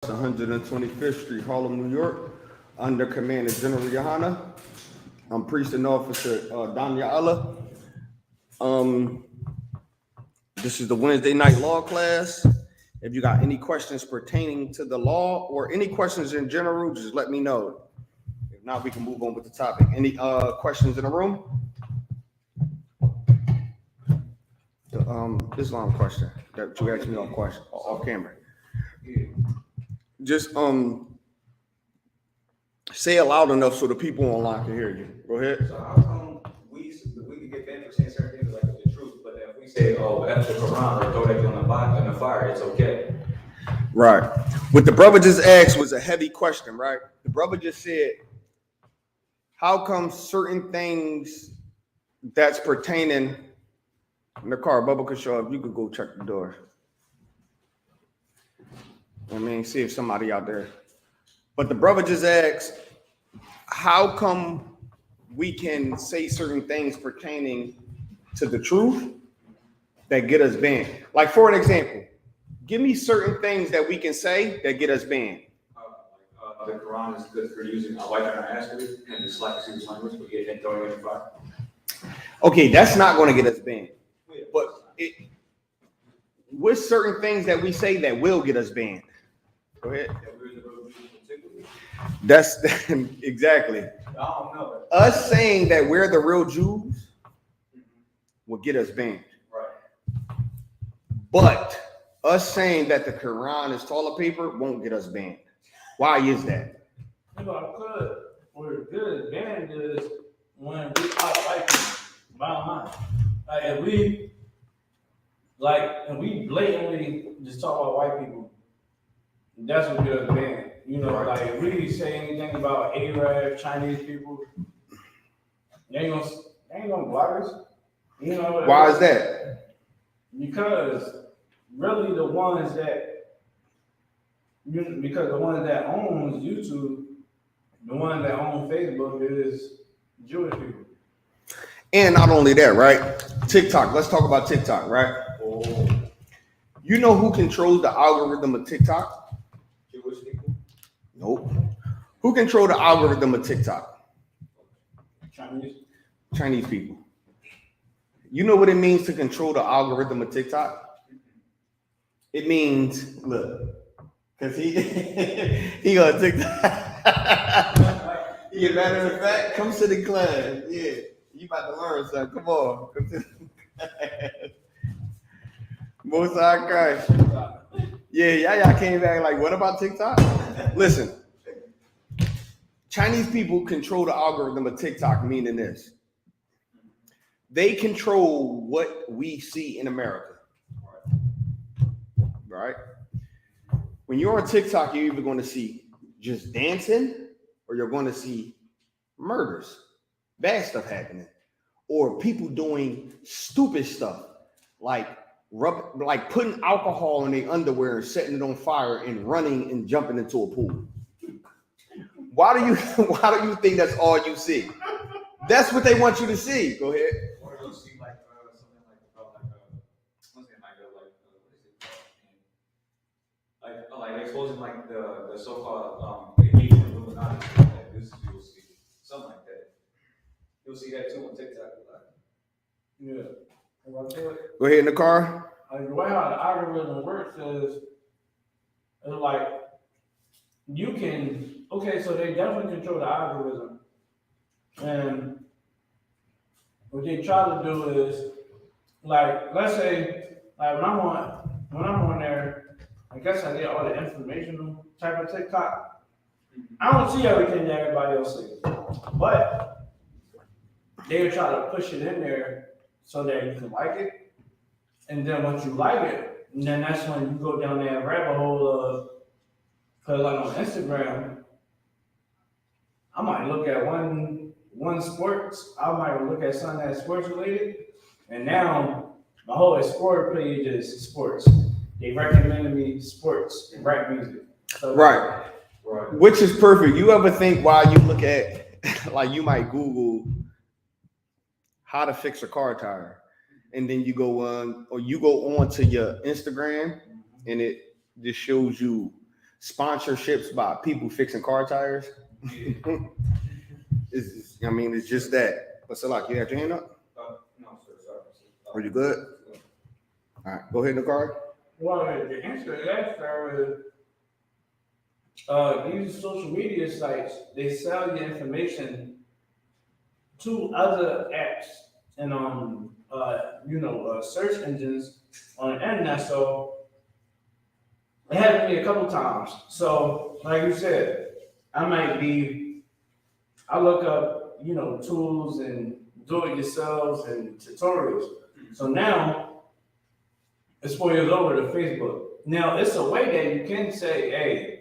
125th Street, Harlem, New York, under command of General Yohana. I'm Priest and Officer Danya Allah. Um, this is the Wednesday night law class. If you got any questions pertaining to the law or any questions in general, just let me know. If not, we can move on with the topic. Any questions in the room? Islam question that you asked me off camera. Just say it loud enough so the people online can hear you. Go ahead. So how come we can get banned for saying certain things like the truth, but then if we say, oh, F the Quran or throw that in the fire, it's okay? Right. What the brother just asked was a heavy question, right? The brother just said, how come certain things that's pertaining in the car, Bubba could show up, you could go check the door. I mean, see if somebody out there. But the brother just asked, how come we can say certain things pertaining to the truth that get us banned? Like, for an example, give me certain things that we can say that get us banned. The Quran is good for using a white and ask and it's like English language, but yet and throwing it in the fire. Okay, that's not going to get us banned. But with certain things that we say that will get us banned. Go ahead. That's exactly. I don't know. Us saying that we're the real Jews will get us banned. Right. But us saying that the Quran is toilet paper won't get us banned. Why is that? We're good. Banned is when we fight white people. Bottom line. Like if we blatantly just talk about white people, that's what gets us banned. You know, right. Like if we say anything about Arab, Chinese people, they ain't gonna block us. You know. Why is that? Because really the ones that owns YouTube, the one that owns Facebook is Jewish people. And not only that, right? TikTok. Let's talk about TikTok, right? Oh. You know who controls the algorithm of TikTok? Jewish people? Nope. Who controls the algorithm of TikTok? Chinese people. You know what it means to control the algorithm of TikTok? It means, look, because he gonna TikTok. Yeah, matter of fact, come to the class. Yeah, you about to learn something. Come on. Come to the class. Most High Christ. Yeah, y'all came back like, what about TikTok? Listen, Chinese people control the algorithm of TikTok, meaning this. They control what we see in America. Right? When you're on TikTok, you're either going to see just dancing or you're going to see murders, bad stuff happening, or people doing stupid stuff like putting alcohol in their underwear and setting it on fire and running and jumping into a pool. Why do you think that's all you see? That's what they want you to see. Go ahead. Or you see like something like exposing like the so-called engagement Illuminati. This you'll see something like that. You'll see that too on TikTok. Yeah. Go ahead in the car. Like the way how the algorithm works is like you can so they definitely control the algorithm. And what they try to do is like let's say like when I'm on there, I guess I get all the informational type of TikTok. I don't see everything that everybody else sees. But they would try to push it in there so that you can like it. And then once you like it, then that's when you go down that rabbit hole of, because like on Instagram, I might look at one sports, I might look at something that's sports related, and now my whole Explore page is sports. They recommended me sports and rap music. So Right. Which is perfect. You ever think while you look at, like you might Google how to fix a car tire, and then you go on to your Instagram and it just shows you sponsorships by people fixing car tires. Yeah. It's just that. But Salak, you have your hand up? No, sir, sorry. Are you good? All right, go ahead, Nicole. Well, the answer to that, sir, is these social media sites, they sell your information to other apps and search engines on the internet. So it happened to me a couple times. So, like you said, I look up, tools and do-it-yourselves and tutorials. So now it's 4 years over to Facebook. Now it's a way that you can say, hey,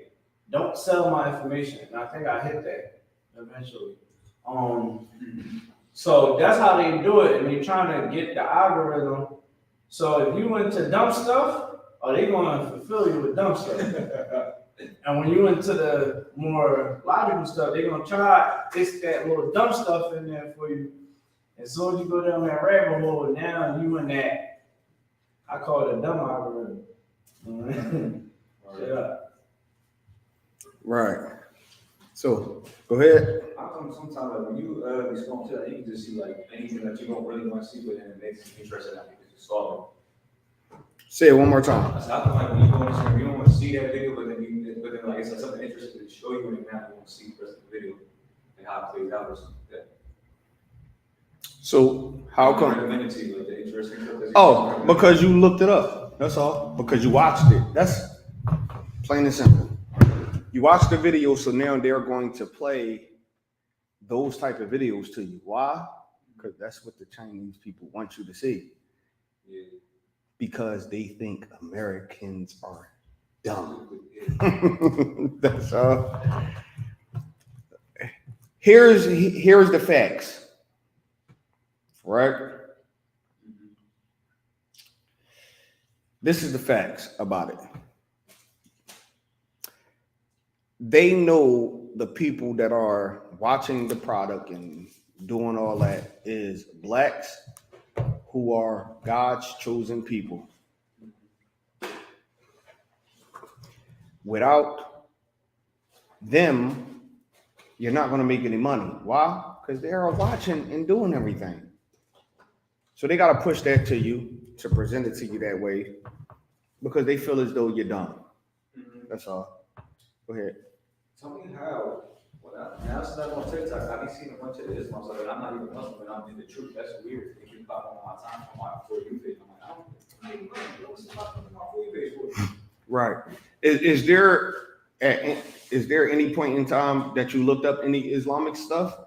don't sell my information. And I think I hit that eventually. So that's how they do it, and they're trying to get the algorithm. So if you into dumb stuff, they going to fulfill you with dumb stuff. And when you into the more logical stuff, they're going to try to fix that little dumb stuff in there for you. As soon as you go down that rabbit hole, now you in that, I call it a dumb algorithm. Yeah. Right. So go ahead. How come sometimes like when you be scrolling to that, you can just see like anything that you don't really want to see, but then it makes you interested in it because you saw it. Say it one more time. That's how come like when you go on Instagram, you don't want to see that video, but then like it's like something interesting to show you, and now you want to see the rest of the video and how it plays out or something like that. So how I come? recommend it to you, like the interesting stuff. Oh, because you looked it up. That's all. Because you watched it. That's plain and simple. You watched the video, so now they're going to play those type of videos to you. Why? Because that's what the Chinese people want you to see. Yeah. Because they think Americans are dumb. That's all. Here's the facts. Right? This is the facts about it. They know the people that are watching the product and doing all that is blacks who are God's chosen people. Without them, you're not going to make any money. Why? Because they are watching and doing everything. So they got to push that to you, to present it to you that way, because they feel as though you're dumb. That's all. Go ahead. Tell me how. Now since I'm on TikTok, I've been seeing a bunch of Islam stuff, and I'm not even Muslim, and I'm in the truth. That's weird. They keep popping on my time on my For You page. I'm like, I don't need money. What's popping on my For You page for? Right. Is there any point in time that you looked up any Islamic stuff?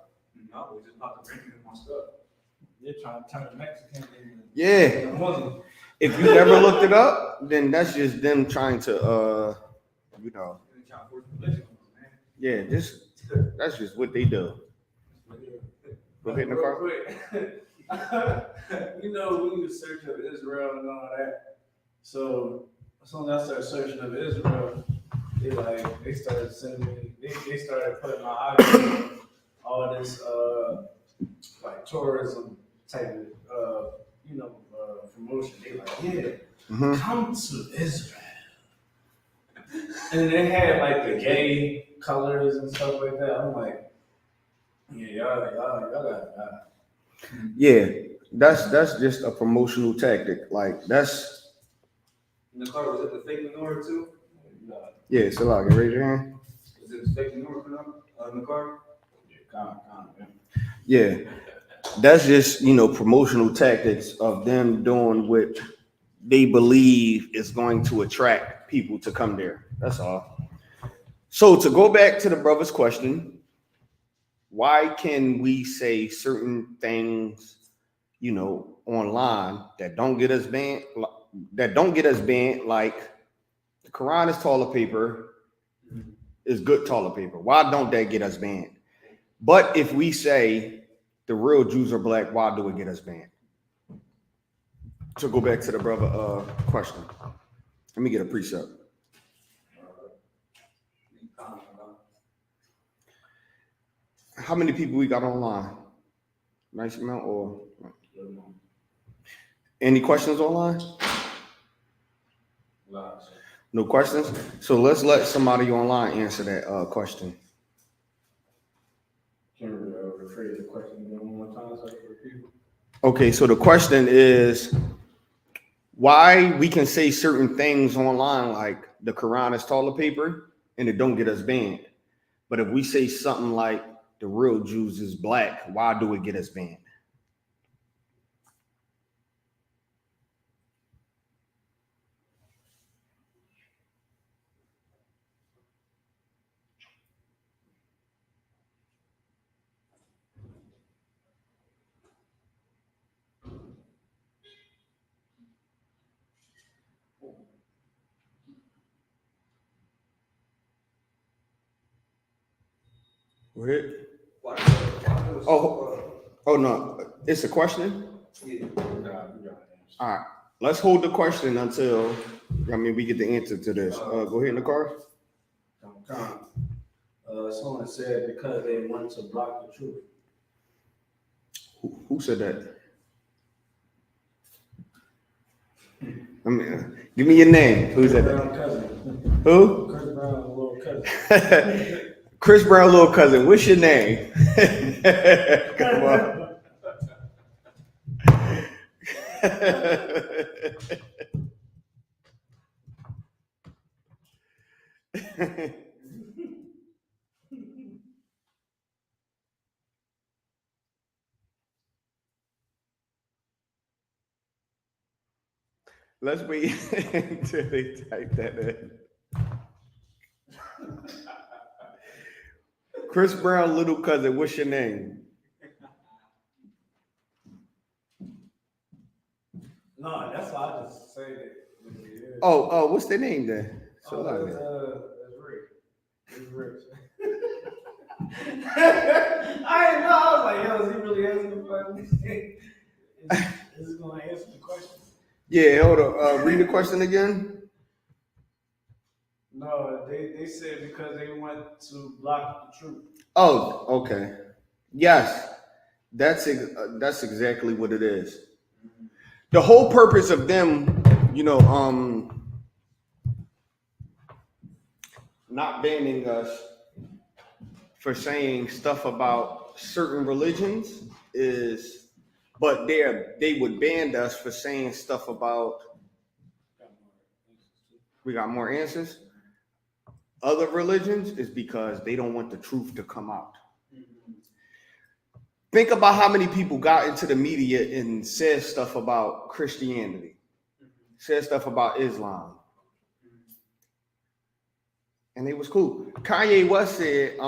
No, we just popped the ranking in my stuff. They're trying to turn the Mexican into Yeah. Muslim. If you never looked it up, then that's just them trying to, They trying to force religion on us, man. yeah, that's just what they do. Go ahead, Real Nicole. quick. We use search of Israel and all that. So as soon as I started searching of Israel, they started sending me, they started putting my eyes all this like tourism type of promotion. They come to Israel. And they had like the gay colors and stuff like that. I'm like, yeah, y'all got. Yeah, that's just a promotional tactic. Like that's. In the car, was it the fake menorah too? Yeah, so like, raise your hand. Is it the fake menorah in the car? Yeah, that's just promotional tactics of them doing what they believe is going to attract people to come there. That's all. So to go back to the brother's question, why can we say certain things, online that don't get us banned? Like the Quran is toilet paper, is good toilet paper. Why don't that get us banned? But if we say the real Jews are black, why do it get us banned? So go back to the brother question. Let me get a precept. How many people we got online? Nice amount or any questions online? No questions? So let's let somebody online answer that question. Can you rephrase the question again one more time so I can repeat it? Okay, so the question is why we can say certain things online like the Quran is toilet paper and it don't get us banned. But if we say something like the real Jews is black, why do it get us banned? Go ahead. Oh no, it's a question. Yeah. All right, let's hold the question until we get the answer to this. Go ahead, Nicole. Someone said because they want to block the truth. Who said that? Give me your name. Who said that? Cousin. Who? Chris Brown's little cousin. Chris Brown, little cousin. What's your name? Come on. Let's wait until they type that in. Chris Brown, little cousin. What's your name? No, that's why I just say that. Oh, what's their name then? So It's Rick. It's Rick. I didn't know. I was like, yo, is he really asking the question? Is he going to answer the question? Yeah, hold on. Read the question again. No, they said because they want to block the truth. Oh, okay. Yes, that's exactly what it is. The whole purpose of them, not banning us for saying stuff about certain religions is, but they would ban us for saying stuff about. We got more answers. Other religions is because they don't want the truth to come out. Think about how many people got into the media and said stuff about Christianity, said stuff about Islam, and it was cool. Kanye West said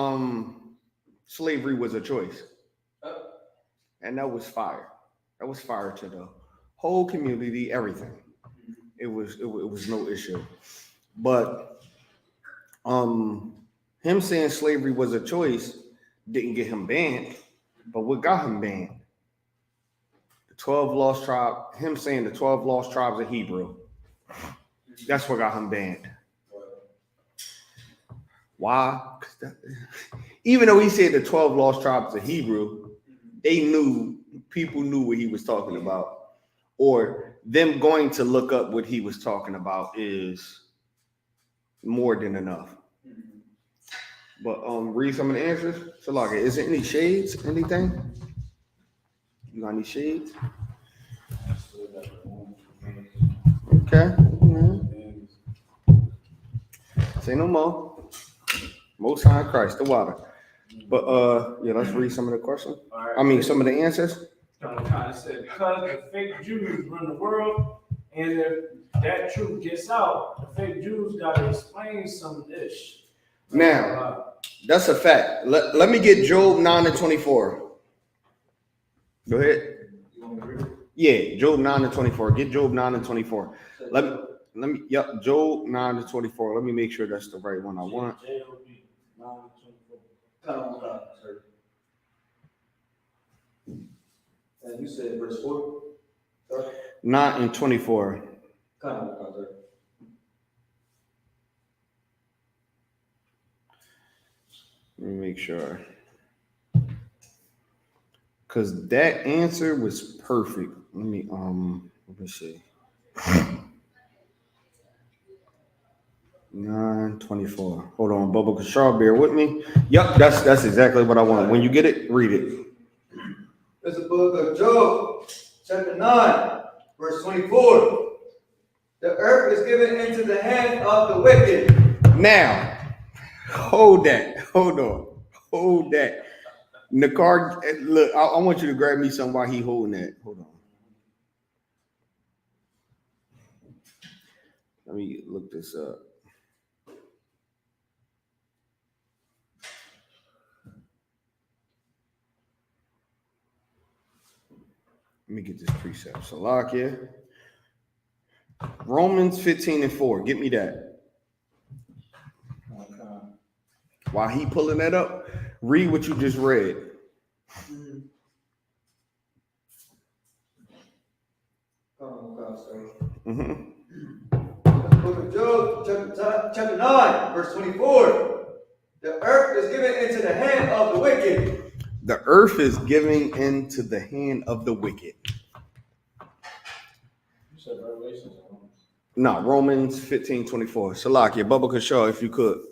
slavery was a choice, and that was fire. That was fire to the whole community, everything. It was no issue, but him saying slavery was a choice didn't get him banned. But what got him banned? The 12 lost tribe, him saying the 12 lost tribes of Hebrew. That's what got him banned. Why? Even though he said the 12 lost tribes of Hebrew, people knew what he was talking about. Or them going to look up what he was talking about is more than enough. But read some of the answers. So like, is there any shades? Anything? You got any shades? Okay. Say no more. Most High in Christ, the water. But let's read some of the questions. Right. Some of the answers. It said because the fake Jews run the world, and if that truth gets out, the fake Jews gotta explain some of this. Now, that's a fact. Let me get Job 9-24. Go ahead. Yeah, Job 9-24. Get Job 9-24. Let me. Yep, Job 9-24. Let me make sure that's the right one I want. And you said verse 4? 9-24. Let me make sure. Because that answer was perfect. Let me see. 9:24. Hold on, Bubba Kashar, bear with me. Yep, that's exactly what I want. When you get it, read it. It's the book of Job, chapter 9, verse 24. The earth is given into the hand of the wicked. Now, hold that. Hold on. Hold that. Nakar, look, I want you to grab me some while he holding that. Hold on. Let me look this up. Let me get this precept. Salakia. Romans 15:4. Get me that. Okay. While he pulling that up, read what you just read. Mm-hmm. The book of Job, chapter 9, verse 24. The earth is given into the hand of the wicked. The earth is giving into the hand of the wicked. You said Revelations. No, Romans 15:24. Salakia, Bubba Kashar, if you could.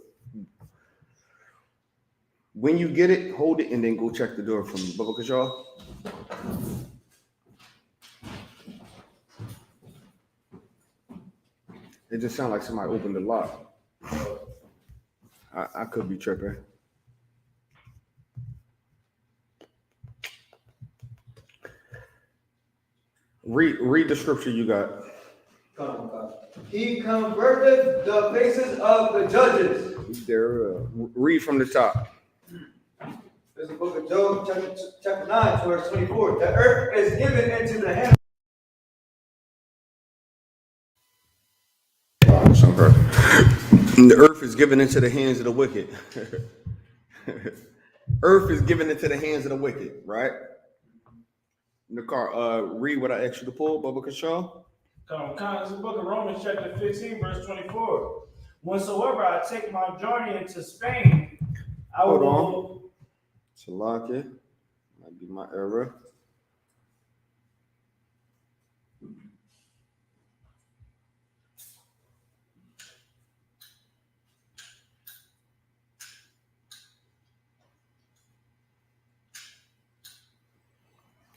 When you get it, hold it and then go check the door for me. Bubba Kashar. It just sounded like somebody opened the lock. I could be tripping. Read the scripture you got. He converteth the faces of the judges. There, read from the top. There's the book of Job, chapter 9, verse 24. The earth is given into the hand. The earth is given into the hands of the wicked. Earth is given into the hands of the wicked, right? Nakar, read what I asked you to pull, Bubba Kashal. It's the book of Romans, chapter 15, verse 24. Whensoever I take my journey into Spain, I Hold will. on. Salakia. Might be my error.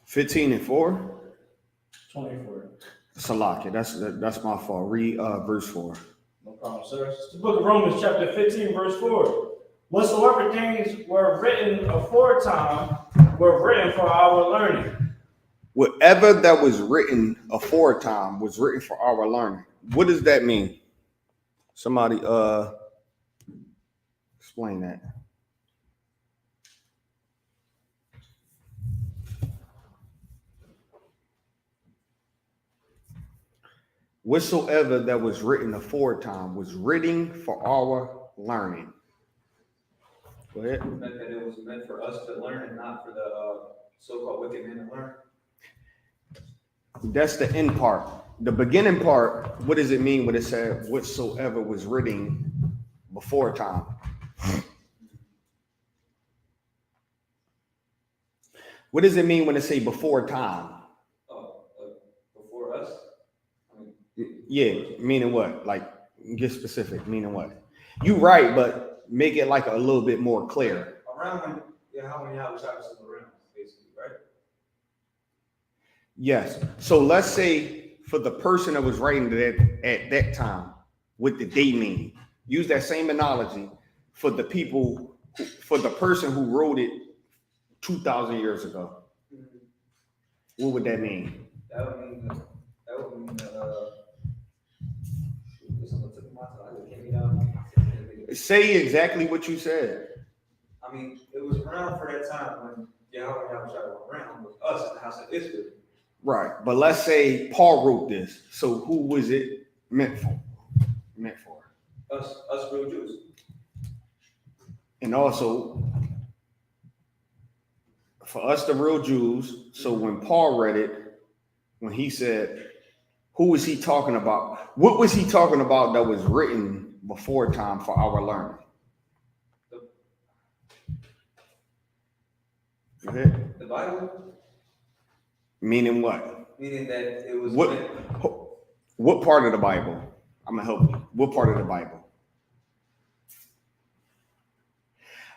$15 and 4. 24. Salakia. That's my fault. Read verse 4. No problem, sir. It's the book of Romans, chapter 15, verse 4. Whatsoever things were written aforetime were written for our learning. Whatever that was written aforetime was written for our learning. What does that mean? Somebody explain that. Whatsoever that was written aforetime was written for our learning. Go ahead. It meant that it was meant for us to learn and not for the so-called wicked men to learn. That's the end part. The beginning part, what does it mean when it said whatsoever was written before time? What does it mean when it say before time? Before us? Yeah, meaning what? Like, get specific, meaning what? You right, but make it like a little bit more clear. Around when Yahweh was around, basically, right? Yes. So let's say for the person that was writing that at that time, what did they mean? Use that same analogy for the people, for the person who wrote it 2,000 years ago. What would that mean? That would mean Say exactly what you said. I mean, it was around for that time when Yahweh was around with us in the house of Israel. Right. But let's say Paul wrote this. So who was it meant for? Us real Jews. And also for us, the real Jews. So when Paul read it, when he said, who was he talking about? What was he talking about that was written before time for our learning? Go ahead. The Bible? Meaning what? Meaning that it was what part of the Bible? I'm gonna help you. What part of the Bible?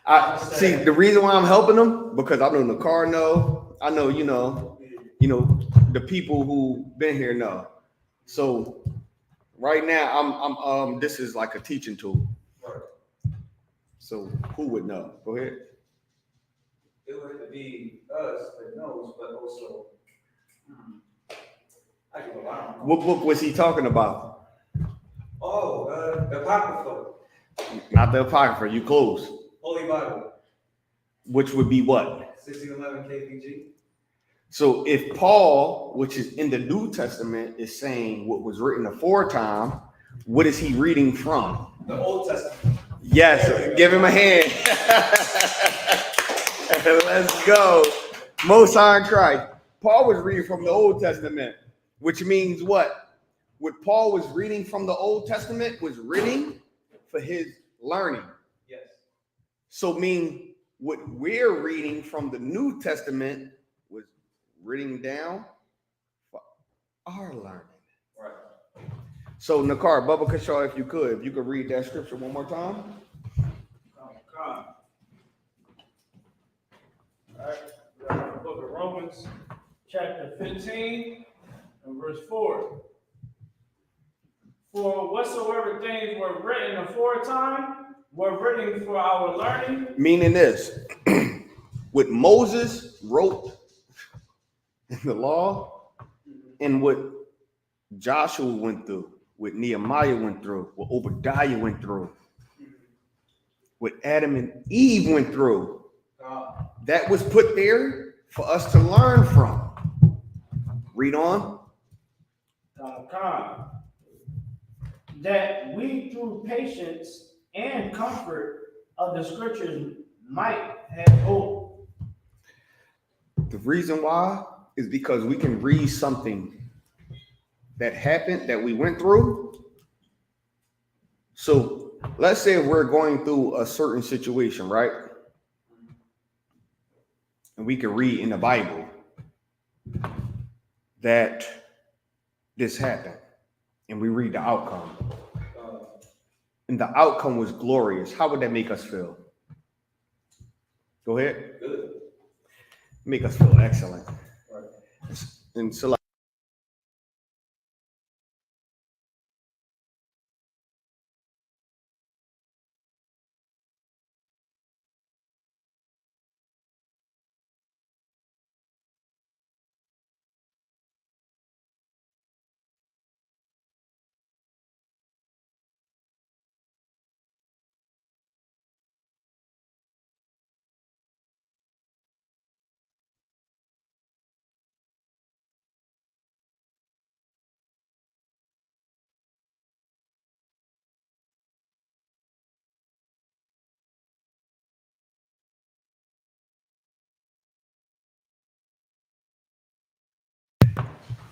I see the reason why I'm helping them because I know Nakar know. I know you know the people who been here know. So right now I'm this is like a teaching tool. Right. So who would know? Go ahead. It would have to be us that knows, but also, I can go on. What book was he talking about? Oh, the Apocrypha, Not the Apocrypha. You close. Holy Bible, Which would be what? 1611 KPG. So if Paul, which is in the New Testament, is saying what was written aforetime, what is he reading from? The Old Testament. Yes, give him a hand. Let's go. Most High in Christ. Paul was reading from the Old Testament, which means what? What Paul was reading from the Old Testament was written for his learning. Yes. So mean what we're reading from the New Testament was written down for our learning. Right. So Nakar, Bubba Kashaw, if you could read that scripture one more time. Come. All right, we got the book of Romans, chapter 15, and verse 4. For whatsoever things were written aforetime were written for our learning. Meaning this, what Moses wrote in the law and what Joshua went through, what Nehemiah went through, what Obadiah went through, what Adam and Eve went through, that was put there for us to learn from. Read on. That we through patience and comfort of the scriptures might have hope. The reason why is because we can read something that happened, that we went through. So let's say we're going through a certain situation, right? And we can read in the Bible that this happened. And we read the outcome. And the outcome was glorious. How would that make us feel? Go ahead. Good. Make us feel excellent. Right. And so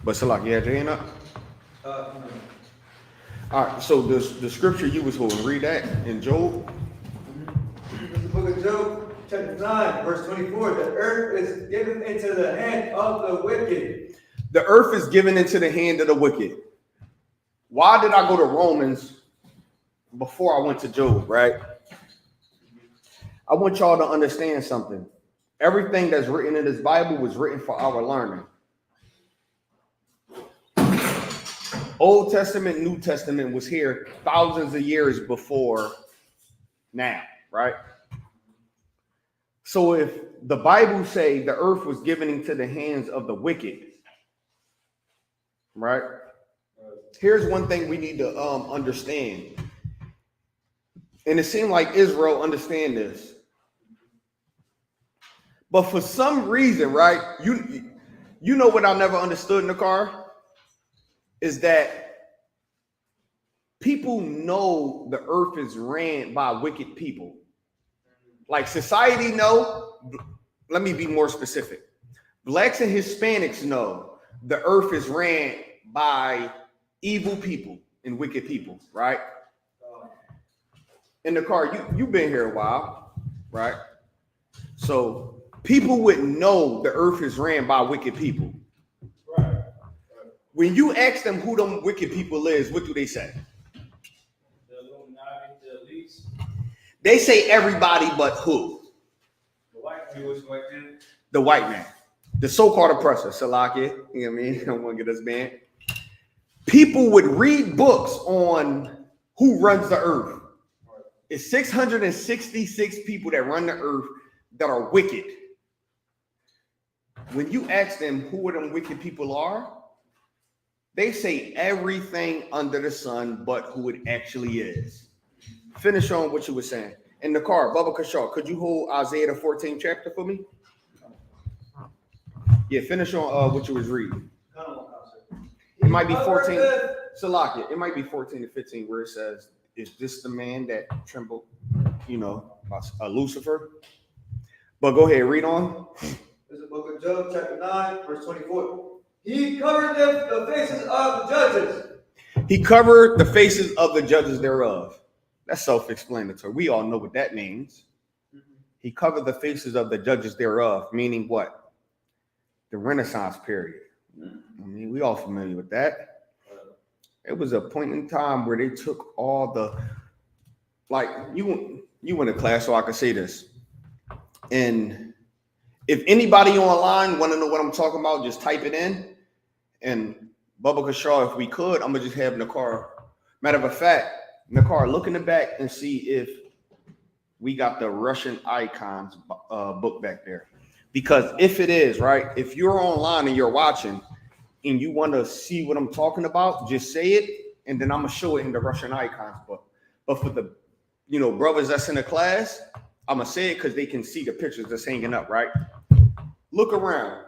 but Salak, you had your hand up? No. All right, so the scripture you was going to read that in Job. This is the book of Job, chapter 9, verse 24. The earth is given into the hand of the wicked. The earth is given into the hand of the wicked. Why did I go to Romans before I went to Job, right? I want y'all to understand something. Everything that's written in this Bible was written for our learning. Old Testament, New Testament was here thousands of years before now, right? So if the Bible say the earth was given into the hands of the wicked, right? Here's one thing we need to understand. And it seemed like Israel understand this. But for some reason, right? You know what I never understood in the car? Is that people know the earth is ran by wicked people. Like society know, let me be more specific. Blacks and Hispanics know the earth is ran by evil people and wicked people, right? In the car, you've been here a while, right? So people would know the earth is ran by wicked people. Right. When you ask them who them wicked people is, what do they say? The Illuminati, the elites. They say everybody but who? The white Jewish white man. The white man. The so-called oppressor, Salakia. You know what I mean? I don't want to get us banned. People would read books on who runs the earth. It's 666 people that run the earth that are wicked. When you ask them who them wicked people are, they say everything under the sun but who it actually is. Finish on what you were saying. In the car, Bubba Kashaw, could you hold Isaiah the 14th chapter for me? Yeah, finish on what you was reading. It might be 14. Salakia, it might be 14 to 15 where it says, is this the man that trembled, about Lucifer? But go ahead, read on. This is the book of Job, chapter 9, verse 24. He covered the faces of the judges. He covered the faces of the judges thereof. That's self-explanatory. We all know what that means. He covered the faces of the judges thereof, meaning what? The Renaissance period. I mean, we all familiar with that. It was a point in time where they took all the, like, you went to class, so I can say this. And if anybody online want to know what I'm talking about, just type it in. And Bubba Kashaw, if we could, I'm going to just have Nakar. Matter of fact, Nakar, look in the back and see if we got the Russian icons book back there. Because if it is, right, if you're online and you're watching and you want to see what I'm talking about, just say it, and then I'm going to show it in the Russian icons book. But for the, brothers that's in the class, I'm going to say it because they can see the pictures that's hanging up, right? Look around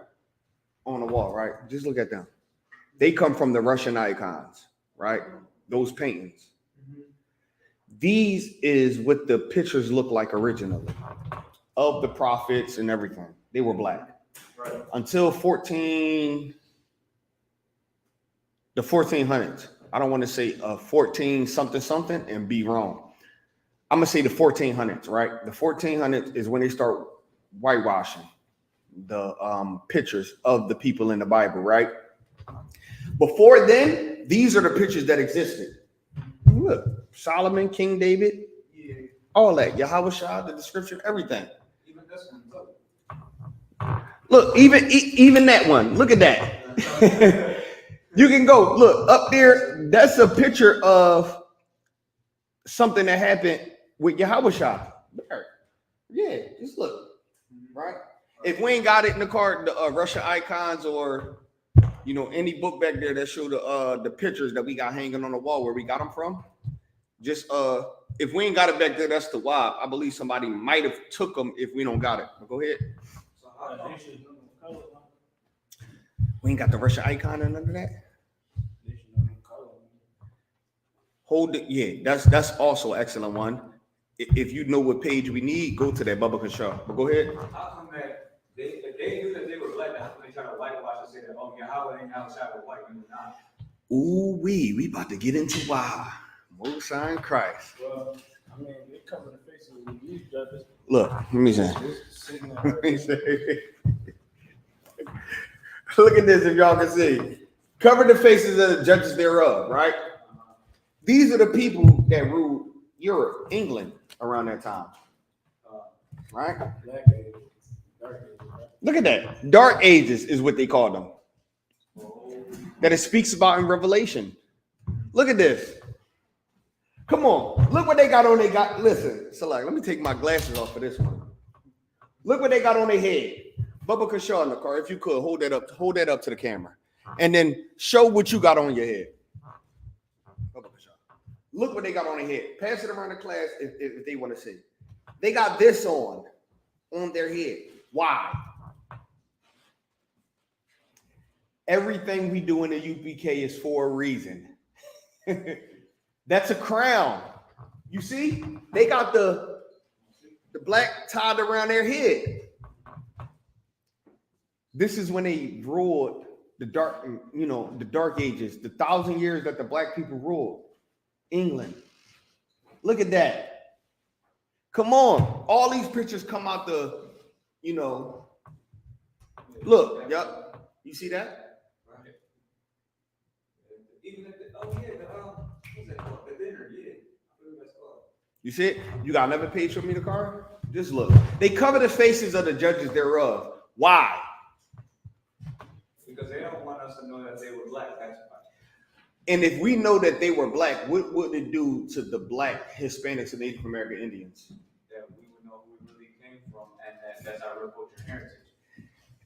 on the wall, right? Just look at them. They come from the Russian icons, right? Those paintings. These is what the pictures look like originally of the prophets and everything. They were black. Right. Until the 1400s. I don't want to say 14 something and be wrong. I'm going to say the 1400s, right? The 1400s is when they start whitewashing the pictures of the people in the Bible, right? Before then, these are the pictures that existed. Look, Solomon, King David, all that. Yahweh Shah, the description, everything. Even this one. Look, even that one. Look at that. You can go look up there. That's a picture of something that happened with Yahweh Shah. Yeah, just look. Right. If we ain't got it in the card, the Russian icons or any book back there that show the pictures that we got hanging on the wall where we got them from, just if we ain't got it back there, that's the why. I believe somebody might have took them if we don't got it. But go ahead. We ain't got the Russian icon or none of that. Hold it. Yeah, that's also an excellent one. If you know what page we need, go to that Bubba Kashaw. But go ahead. How come that if they knew that they were black, how come they try to whitewash and say that, Yahweh ain't outside with white women not? Ooh, we about to get into why. Most High in Christ. Well, I mean, they cover the faces of these judges. Look, let me say. Look at this if y'all can see. Cover the faces of the judges thereof, right? These are the people that ruled Europe, England around that time. Right? Black ages, dark ages, right? Look at that. Dark ages is what they call them. That it speaks about in Revelation. Look at this. Come on. Look what they got on their listen. So let me take my glasses off for this one. Look what they got on their head. Bubba Kashaw in the car, if you could, hold that up to the camera. And then show what you got on your head. Bubba Kashaw. Look what they got on their head. Pass it around the class if they want to see. They got this on their head. Why? Everything we do in the UPK is for a reason. That's a crown. You see? They got the black tied around their head. This is when they ruled the dark ages, the 1,000 years that the black people ruled England. Look at that. Come on. All these pictures come out look, yep. You see that? Right. Even at the dinner, yeah. I believe that's called. You see it? You got another page for me to card? Just look. They cover the faces of the judges thereof. Why? Because they don't want us to know that they were black. That's why. And if we know that they were black, what would it do to the black Hispanics and Native American Indians? That we would know who we really came from, and that's our real culture and heritage.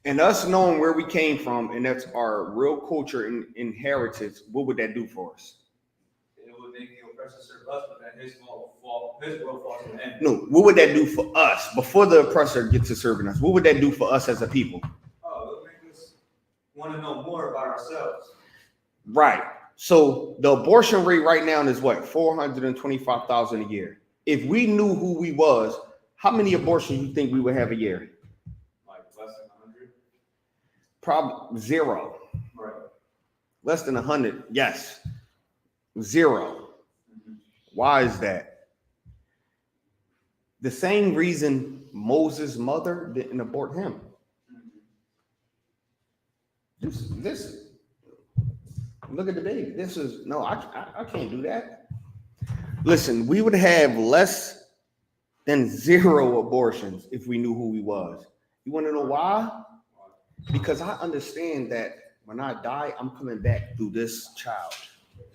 And us knowing where we came from, and that's our real culture and heritage, what would that do for us? It would make the oppressor serve us, but then his will fall to the end. No, what would that do for us before the oppressor gets to serving us? What would that do for us as a people? Oh, it would make us want to know more about ourselves. Right. So the abortion rate right now is what? 425,000 a year. If we knew who we was, how many abortions you think we would have a year? Like less than 100? Probably 0. Right. Less than 100. Yes. 0. Why is that? The same reason Moses' mother didn't abort him. This look at the baby. This is no, I can't do that. Listen, we would have less than 0 abortions if we knew who we was. You want to know why? Because I understand that when I die, I'm coming back through this child.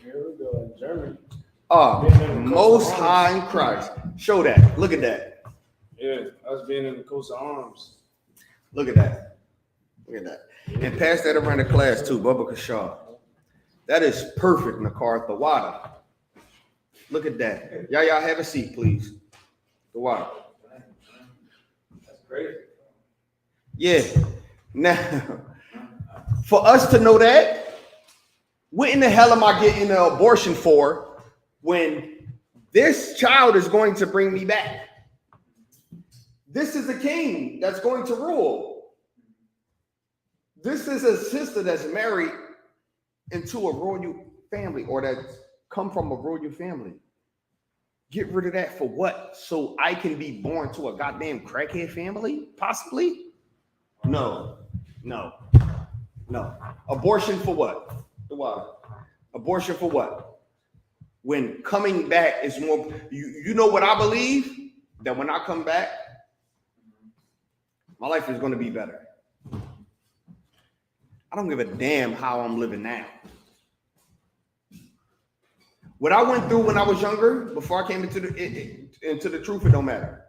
Here we go in Germany. Most high in Christ. Show that. Look at that. Yeah, us being in the coast of arms. Look at that. Look at that. And pass that around the class too, Bubba Kashaw. That is perfect, Nakar Thawada. Look at that. Y'all have a seat, please. Thawada. That's crazy. Yeah. Now, for us to know that, what in the hell am I getting an abortion for when this child is going to bring me back? This is a king that's going to rule. This is a sister that's married into a royal family or that come from a royal family. Get rid of that for what? So I can be born to a goddamn crackhead family? Possibly? No. Abortion for what? Abortion for what? When coming back is more, you know what I believe? That when I come back, my life is going to be better. I don't give a damn how I'm living now. What I went through when I was younger, before I came into the truth, it don't matter.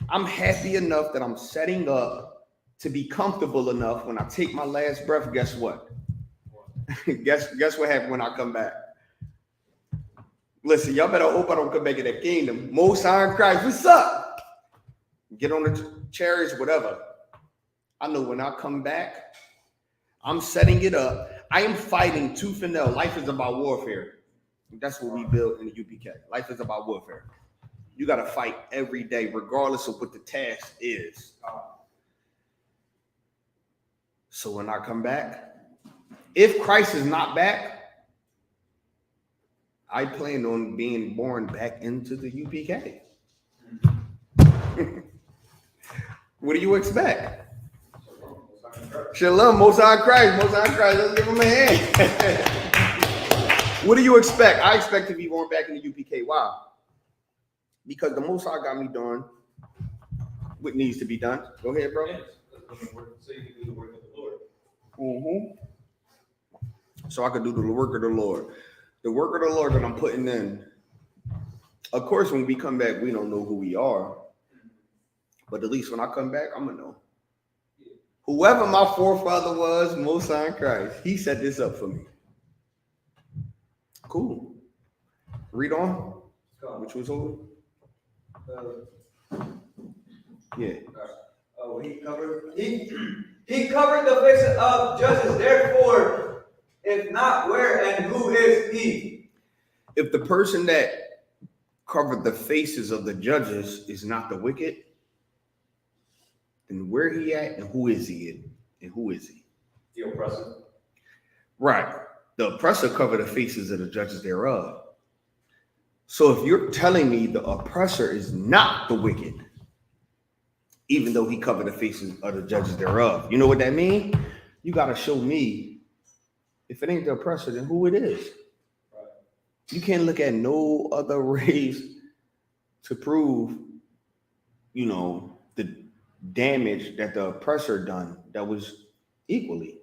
I'm happy enough that I'm setting up to be comfortable enough when I take my last breath. Guess what? guess what happened when I come back? Listen, y'all better hope I don't come back in that kingdom. Most High in Christ, what's up? Get on the chariots, whatever. I know when I come back, I'm setting it up. I am fighting tooth and nail. Life is about warfare. That's what we build in the UPK. Life is about warfare. You got to fight every day, regardless of what the task is. So when I come back, if Christ is not back, I plan on being born back into the UPK. What do you expect? Shalom, Most High Christ, Most High Christ. Let's give him a hand. What do you expect? I expect to be born back in the UPK. Why? Because the Most High got me doing what needs to be done. Go ahead, bro. Yes. So you can do the work of the Lord. Mm-hmm. So I could do the work of the Lord. The work of the Lord that I'm putting in. Of course, when we come back, we don't know who we are. But at least when I come back, I'm going to know. Whoever my forefather was, Most High in Christ, he set this up for me. Cool. Read on. Which was over? Yeah. He covered the faces of judges. Therefore, if not, where and who is he? If the person that covered the faces of the judges is not the wicked, then where he at and who is he and who is he? The oppressor. Right. The oppressor covered the faces of the judges thereof. So if you're telling me the oppressor is not the wicked, even though he covered the faces of the judges thereof, you know what that means? You got to show me, if it ain't the oppressor, then who it is. Right. You can't look at no other race to prove, the damage that the oppressor done that was equally.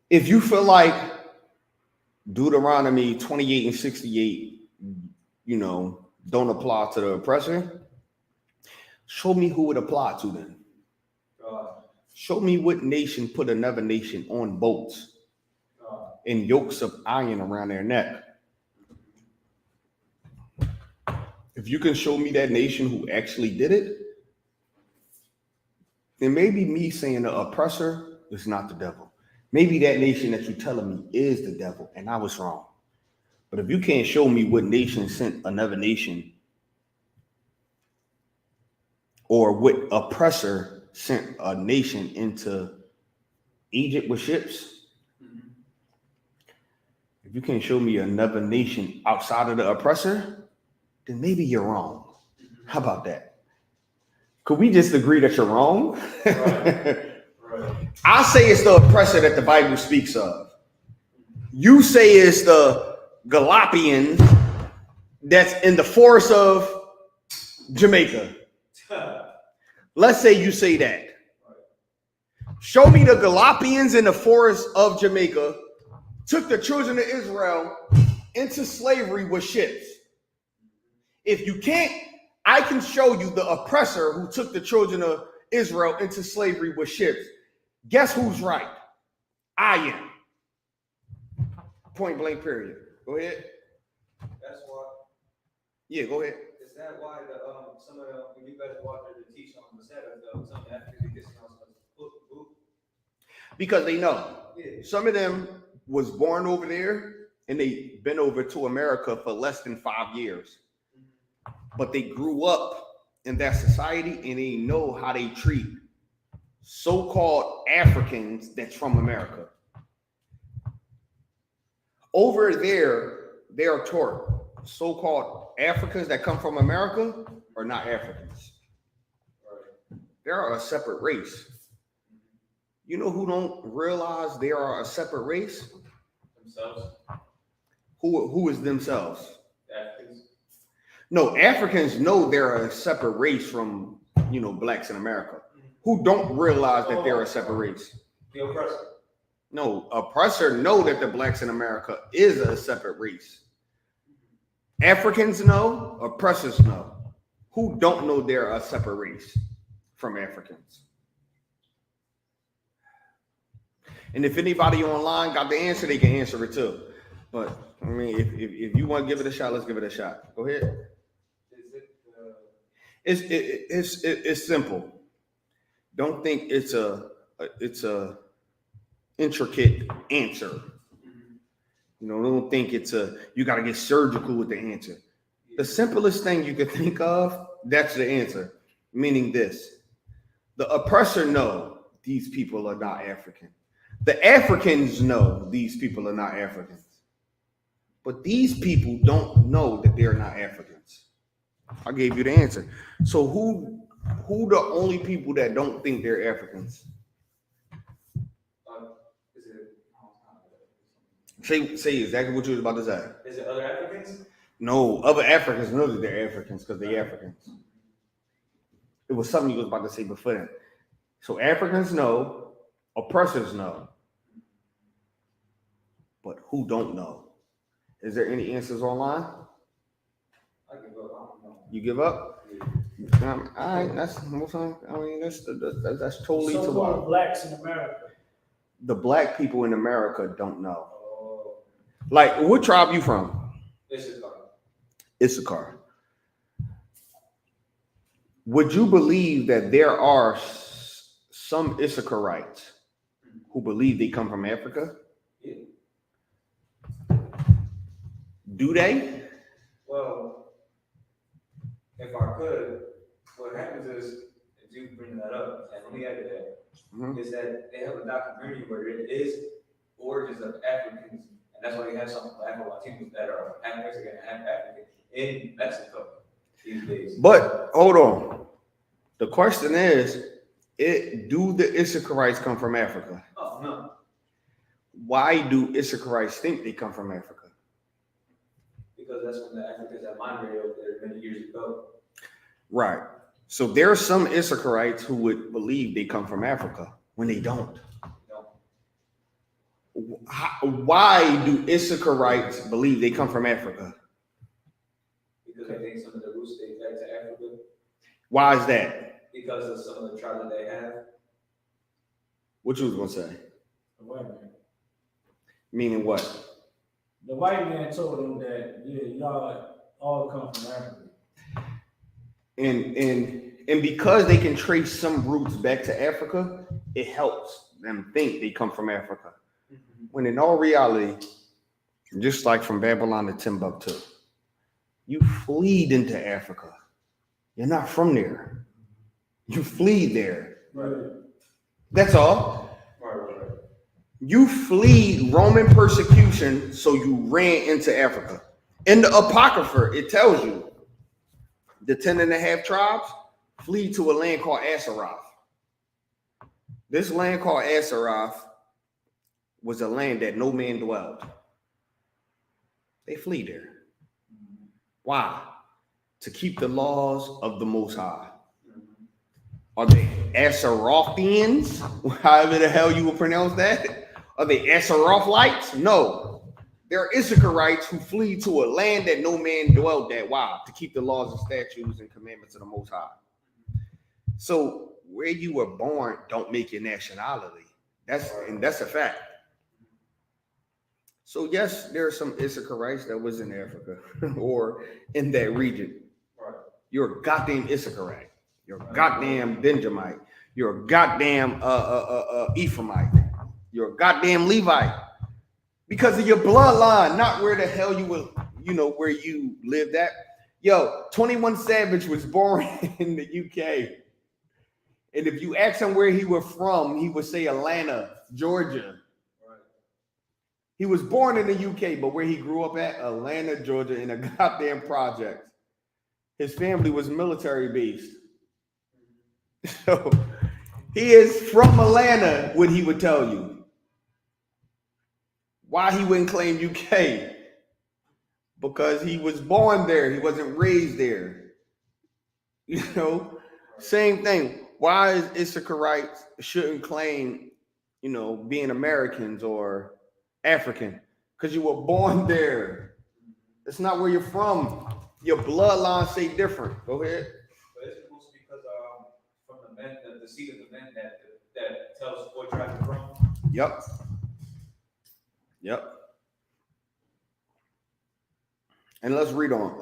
If you feel like Deuteronomy 28 and 68, don't apply to the oppressor, show me who it applied to then. Show me what nation put another nation on boats and yokes of iron around their neck. If you can show me that nation who actually did it, then maybe me saying the oppressor is not the devil. Maybe that nation that you're telling me is the devil, and I was wrong. But if you can't show me what nation sent another nation, or what oppressor sent a nation into Egypt with ships, if you can't show me another nation outside of the oppressor, then maybe you're wrong. How about that? Could we just agree that you're wrong? Right. I say it's the oppressor that the Bible speaks of. You say it's the Galapians that's in the forest of Jamaica. Let's say you say that. Show me the Galapians in the forest of Jamaica took the children of Israel into slavery with ships. If you can't, I can show you the oppressor who took the children of Israel into slavery with ships. Guess who's right? I am. Point blank, period. Go ahead. That's why. Yeah, go ahead. Is that why some of when you guys walk there to teach on the Sabbath, some of that is Because they know. Yeah. Some of them was born over there and they been over to America for less than 5 years. But they grew up in that society and they know how they treat so-called Africans that's from America. Over there, they are taught so-called Africans that come from America are not Africans. They are a separate race. You know who don't realize they are a separate race? Themselves. Who is themselves? Africans. No, Africans know they're a separate race from, blacks in America. Who don't realize that they're a separate race? The oppressor. No, oppressor know that the blacks in America is a separate race. Africans know, oppressors know. Who don't know they're a separate race from Africans? And if anybody online got the answer, they can answer it too. But I mean, if you want to give it a shot, let's give it a shot. Go ahead. It's simple. Don't think it's a intricate answer. Don't think you got to get surgical with the answer. The simplest thing you could think of, that's the answer. Meaning this: the oppressor know these people are not African. The Africans know these people are not Africans. But these people don't know that they're not Africans. I gave you the answer. So who the only people that don't think they're Africans? Say exactly what you was about to say. Is it other Africans? No, other Africans know that they're Africans because they're Africans. It was something you was about to say before that. So Africans know, oppressors know. But who don't know? Is there any answers online? I give up. I don't know. You give up? All right, that's totally too So-called wild. blacks in America. The black people in America don't know. Like, what tribe you from? Isupk. Would you believe that there are some Issacharites who believe they come from Africa? Yeah. Do they? Well, if I could, what happens is, if you bring that up, and let me add to that, is that they have a documentary where it is origins of Africans, and that's why they have some Afro-Latinos that are half Mexican and half African in Mexico these days. But hold on. The question is, do the Issacharites come from Africa? Oh, no. Why do Issacharites think they come from Africa? Because that's when the Africans had migrated over there many years ago. Right. So there are some Issacharites who would believe they come from Africa when they don't. Why do Issacharites believe they come from Africa? Because they think some of the roots date back to Africa. Why is that? Because of some of the tribes that they have. What you was gonna say? The white man. Meaning what? The white man told them that, yeah, y'all all come from Africa. And because they can trace some roots back to Africa, it helps them think they come from Africa. When in all reality, just like from Babylon to Timbuktu, you fled into Africa. You're not from there. You fled there. Right. That's all. Right. You fled Roman persecution, so you ran into Africa. In the Apocrypha, it tells you the 10.5 tribes flee to a land called Asaroth. This land called Asaroth was a land that no man dwelled. They flee there. Why? To keep the laws of the Most High. Are they Asarothians? However the hell you will pronounce that? Are they Asarothites? No. They're Issacharites who flee to a land that no man dwelled at. Why? To keep the laws and statutes and commandments of the Most High. So where you were born don't make your nationality. That's a fact. So yes, there are some Issacharites that was in Africa or in that region. Right. You're a goddamn Issacharite. You're a goddamn Benjamite. You're a goddamn Ephraimite. You're a goddamn Levite. Because of your bloodline, not where the hell you were, where you lived at. Yo, 21 Savage was born in the UK. And if you ask him where he was from, he would say Atlanta, Georgia. Right. He was born in the UK, but where he grew up at, Atlanta, Georgia, in a goddamn project. His family was military based. So he is from Atlanta, what he would tell you. Why he wouldn't claim UK? Because he was born there. He wasn't raised there. Same thing. Why is Issacharites shouldn't claim, being Americans or African? Because you were born there. It's not where you're from. Your bloodline say different. Go ahead. But it's mostly because from the men, the seed of the men that tells what tribe you're from. Yep. And let's read on.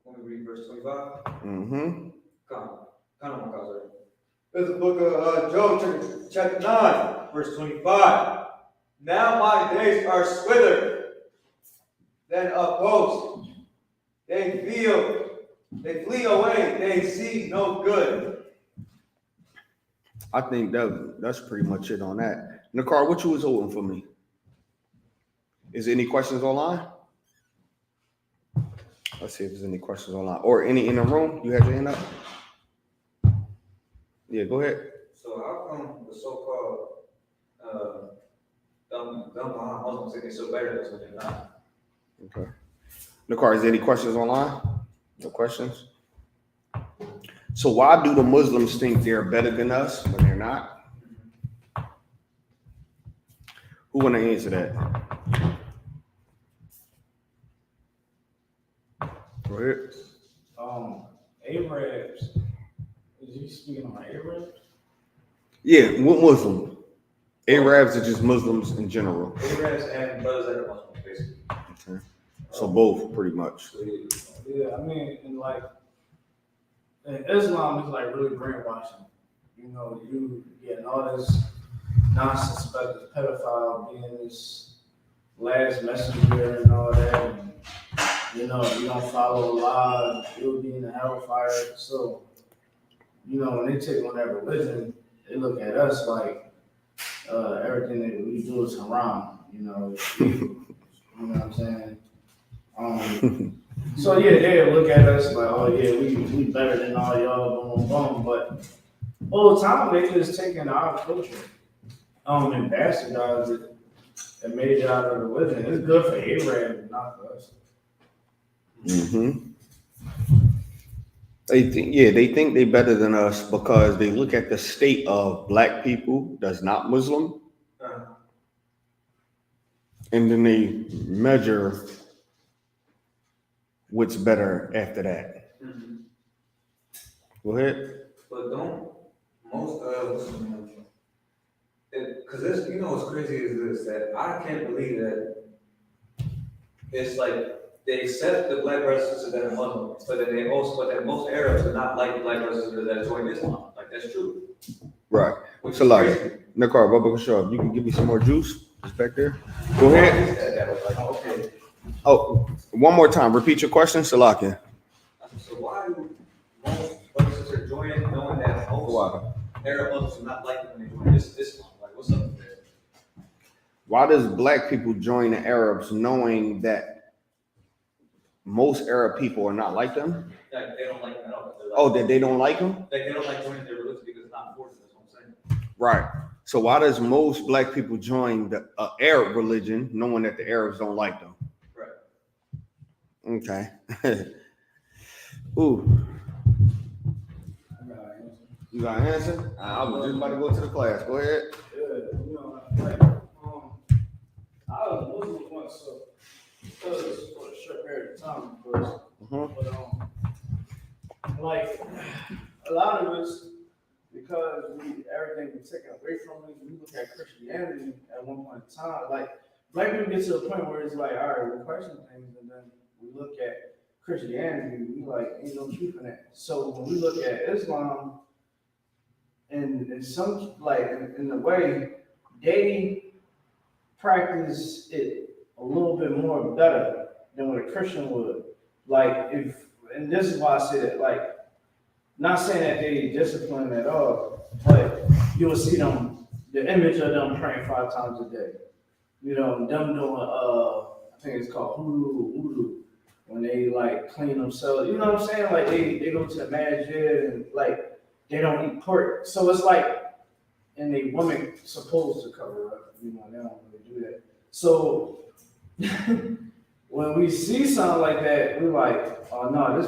Let me read verse 25. Mm-hmm. Come on, my cousin. There's the book of Job, chapter 9, verse 25. Now my days are swithered than a post. They flee away, they see no good. I think that's pretty much it on that. Nakar, what you was holding for me? Is there any questions online? Let's see if there's any questions online. Or any in the room? You had your hand up? Yeah, go ahead. So how come the so-called dumb behind Muslims think they're so better than us when they're not? Okay. Nakar, is there any questions online? No questions? So why do the Muslims think they're better than us when they're not? Who want to answer that? Go ahead. Arabs. Is he speaking on Arabs? Yeah, what Muslim? Arabs are just Muslims in general. Arabs and brothers that are Muslims, basically. Okay. So both, pretty much. Yeah, I mean, in Islam is like really brainwashing. You getting all this nonsense about this pedophile being this last messenger and all that, and you don't follow Allah, you'll be in the hellfire. So, when they take on that religion, they look at us like everything that we do is haram. You know what I'm saying? So yeah, they look at us like, oh yeah, we better than all y'all, boom, boom. But all the time they just taking our culture, and bastardize it and made it out of religion. It's good for Abraham, not for us. Mm-hmm. They think they better than us because they look at the state of black people that's not Muslim, and then they measure what's better after that. Mm-hmm. Go ahead. But don't most because this, you know, what's crazy is this, that I can't believe that it's like they accept the black brothers and sisters that are Muslims, but then they also, but that most Arabs are not like the black brothers and sisters that join Islam. Like that's true. Right. Which So is like, crazy. Nakar, Bubba Shaw, you can give me some more juice? Just back there. Go ahead. That was like, okay. Oh, one more time. Repeat your question, Salakia. So why do most brothers and sisters join in knowing that most Wow. Arab Muslims are not like them when they join Islam? Like what's up with that? Why does black people join the Arabs knowing that most Arab people are not like them? Like they don't like them at all. Like, Oh, that they don't like them? like they don't like joining their religion because it's not important. That's what I'm saying. Right. So why does most black people join the Arab religion knowing that the Arabs don't like them? Right. Okay. Ooh, you got an answer? I was just about to go to the class. Go ahead. Yeah, you know, like, I was Muslim once, so because for a short period of time, of course. But like a lot of us, because everything was taken away from us, we look at Christianity at one point in time. Like black people get to the point where it's like, all right, we question things, and then we look at Christianity, we like ain't no truth in that. So when we look at Islam, and in some like in the way they practice it a little bit more better than what a Christian would. Like if, and this is why I say that, like, not saying that they discipline at all, but you'll see them, the image of them praying 5 times a day. You know, them doing I think it's called hoodoo, when they like clean themselves. You know what I'm saying? Like they go to the masjid and like they don't eat pork. So it's like, and the woman supposed to cover up, you know, they don't really do that. So when we see something like that, we're like, oh no, this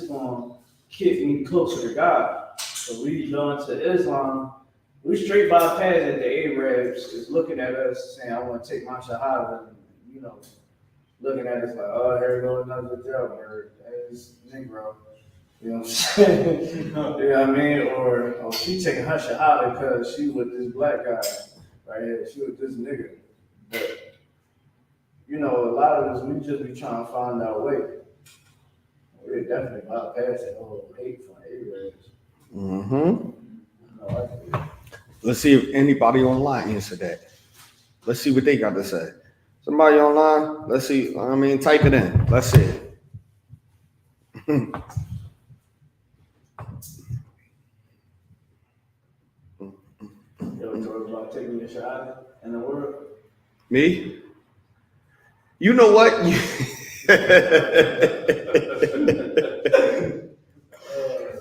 is gonna get me closer to God. So we go into Islam, we straight bypass that the Arabs is looking at us saying, I want to take my shahada, and, you know, looking at us like, oh, here goes another jailbird, that's Negro. You know what I'm saying? You know what I mean? Or she taking her shahada because she with this black guy right here. She with this nigga. But, you know, a lot of us, we just be trying to find our way. We're definitely bypass that whole hate from Arabs. Mm-hmm. Let's see if anybody online answered that. Let's see what they got to say. Somebody online? Let's see. Type it in. Let's see. Yo, talk about taking your shahada in the world. Me? You know what?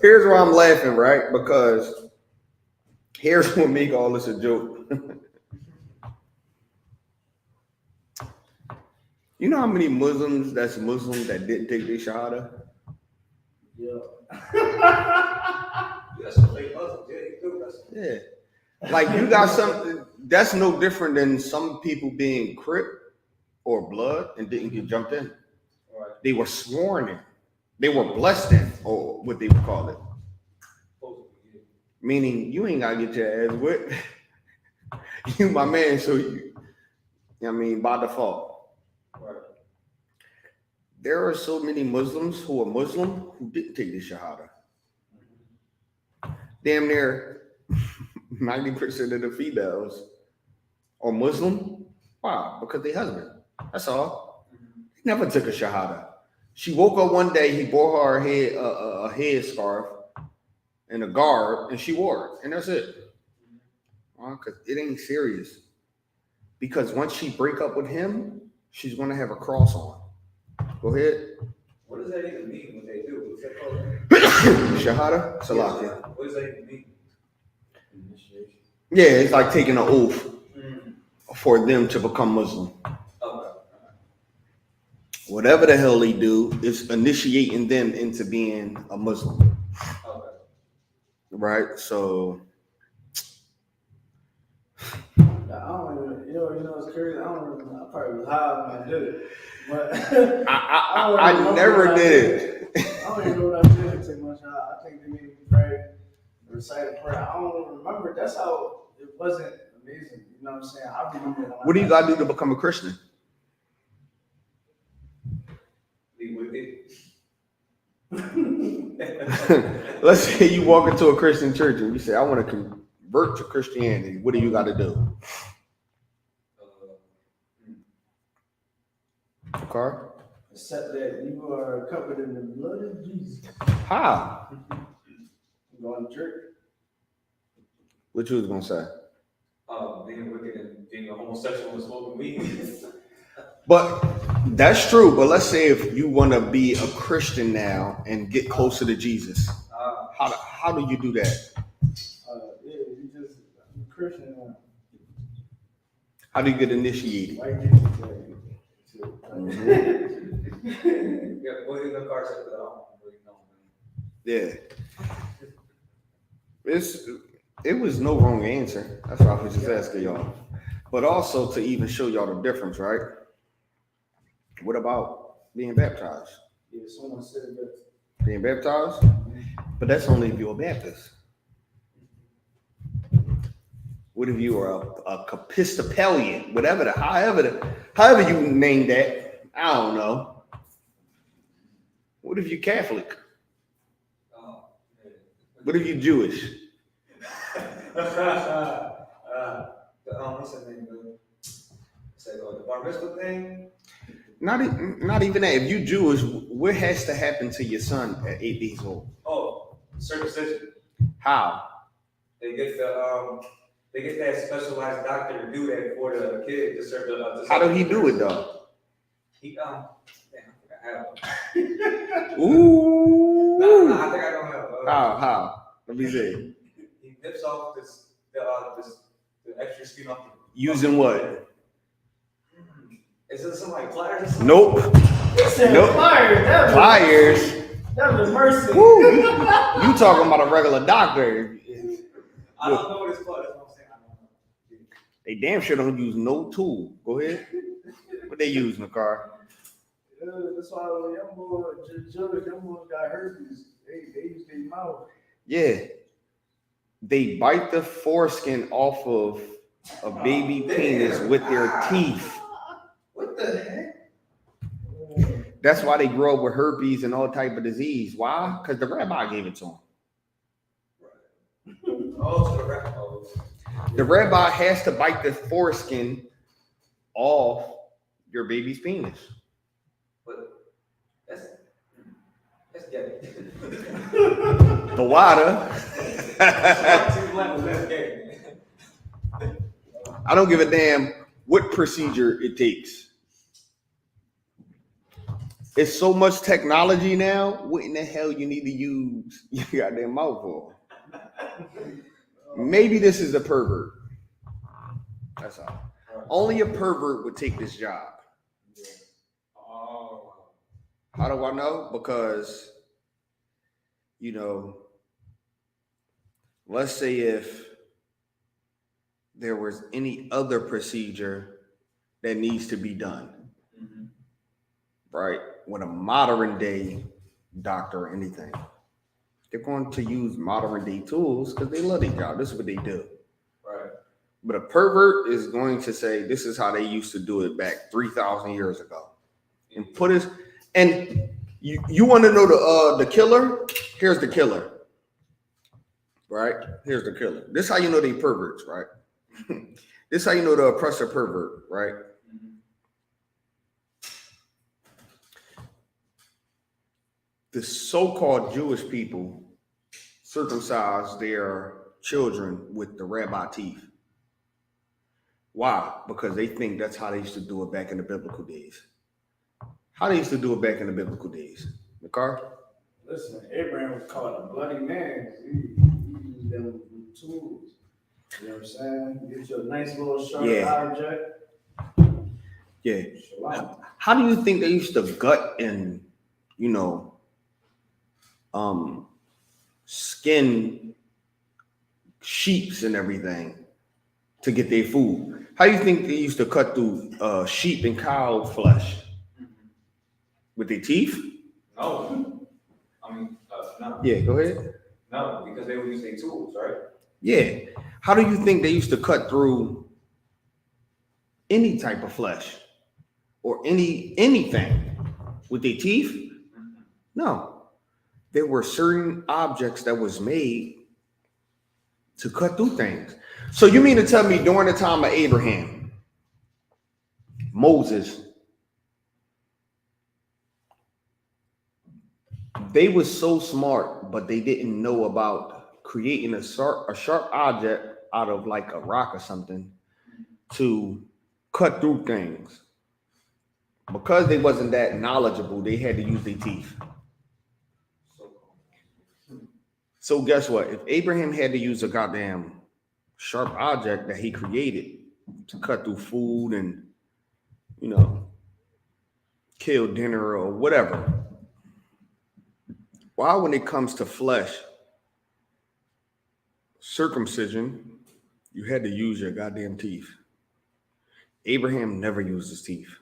Here's why I'm laughing, right? Because here's what make all this a joke. You know how many Muslims that's Muslim that didn't take their shahada? Yeah. That's some fake Muslims. Yeah, you do. That's Yeah. Like you got something that's no different than some people being Crip or Blood and didn't get jumped in. right. They were sworn in. They were blessed in, or what they would call it. Meaning you ain't gotta get your ass whipped. You my man, so you know what I mean, by default. Right. There are so many Muslims who are Muslim who didn't take the Shahada. Damn near 90% of the females are Muslim. Why? Because they husband. That's all. He never took a Shahada. She woke up one day, he bought her a headscarf and a garb, and she wore it, and that's it. Because it ain't serious. Because once she break up with him, she's going to have a cross on. Go ahead. What does that even mean when they do? What's that called? Shahada? Salakia. What does that even mean? Initiation. Yeah, it's like taking an oath. for them to become Muslim. Okay. Whatever the hell they do is initiating them into being a Muslim, Okay. right? So I don't even, you know, it's crazy. I don't remember. I probably was high when I did it, but I don't never remember did what it. I don't even know what I did too much. I think they made me pray, recite a prayer. I don't remember. That's how it wasn't amazing. You know what I'm saying? I remember when What do you got to do to become a Christian? Be with it. Let's say you walk into a Christian church and you say, I want to convert to Christianity. What do you got to do? Car? Except that you are covered in the blood of Jesus. How? Going to church. What you was going to say? Being wicked and being a homosexual and smoking weed. But that's true. But let's say if you want to be a Christian now and get closer to Jesus, how do you do that? Yeah, you just Christian. How do you get initiated? White people tell you. Yeah, boys in the car said that I don't really know. Yeah. It was no wrong answer. That's why I was just asking y'all. But also to even show y'all the difference, right? What about being baptized? Yeah, someone said that. Being baptized? But that's only if you're a Baptist. What if you are a Episcopalian? However you name that, I don't know. What if you're Catholic? What if you're Jewish? What's that name, dude? Say, the bar mitzvah thing? Not even that. If you Jewish, what has to happen to your son at 8 days old? Oh, circumcision. How? They get that specialized doctor to do that for the kid to serve the. How do he do it though? He damn, I forgot how. Ooh. No, I think I don't have. How? Let me see. He nips off the extra skin off. Using what? Is it some like pliers or something? Nope. Nope. Pliers. Pliers. That was mercy. Woo. You talking about a regular doctor? I don't know what it's called. That's what I'm saying. I don't know. They damn sure don't use no tool. Go ahead. What they use in the car? That's why when young boys got herpes, they use their mouth. Yeah. They bite the foreskin off of a baby penis with their teeth. What the heck? That's why they grow up with herpes and all type of disease. Why? Because the rabbi gave it to them. Oh, so the rap. The rabbi has to bite the foreskin off your baby's penis. But that's gay. The water. That's gay. I don't give a damn what procedure it takes. It's so much technology now. What in the hell you need to use your goddamn mouth for? Maybe this is a pervert. That's all. Only a pervert would take this job. Oh. How do I know? Because, let's say if there was any other procedure that needs to be done, right? With a modern day doctor or anything, they're going to use modern day tools because they love their job. This is what they do. Right. But a pervert is going to say, this is how they used to do it back 3,000 years ago. And you want to know the killer? Here's the killer. Right? Here's the killer. This is how you know they perverts, right? This is how you know the oppressor pervert, right? The so-called Jewish people circumcise their children with the rabbi teeth. Why? Because they think that's how they used to do it back in the biblical days. How they used to do it back in the biblical days. McCarr? Listen, Abraham was called a bloody man. He used them tools. You know what I'm saying? Get you a nice little sharp Yeah. object. Yeah. Shalom. How do you think they used to gut and, skin sheeps and everything to get their food? How do you think they used to cut through sheep and cow flesh? With their teeth? No. I mean, no. Yeah, go ahead. No, because they would use their tools, right? Yeah. How do you think they used to cut through any type of flesh or anything with their teeth? No. There were certain objects that was made to cut through things. So you mean to tell me during the time of Abraham, Moses, they were so smart, but they didn't know about creating a sharp object out of like a rock or something to cut through things. Because they wasn't that knowledgeable, they had to use their teeth. So guess what? If Abraham had to use a goddamn sharp object that he created to cut through food and, kill dinner or whatever, why when it comes to flesh, circumcision, you had to use your goddamn teeth? Abraham never used his teeth.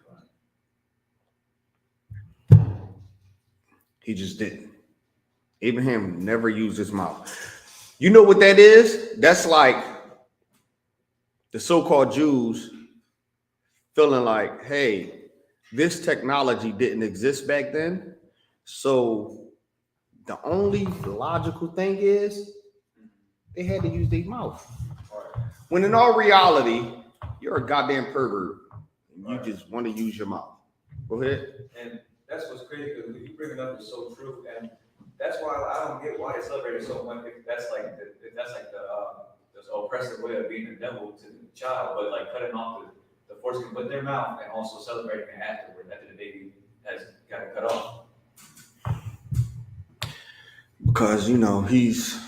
He just didn't. Abraham never used his mouth. You know what that is? That's like the so-called Jews feeling like, hey, this technology didn't exist back then. So the only logical thing is they had to use their mouth. When in all reality, you're a goddamn pervert. You just want to use your mouth. Go ahead. And that's what's crazy, because what you bring it up is so true, and that's why I don't get why they celebrate it so much. If that's like the oppressive way of being the devil to the child, but like cutting off the foreskin with their mouth and also celebrating it afterward, after the baby has got it cut off. Because he's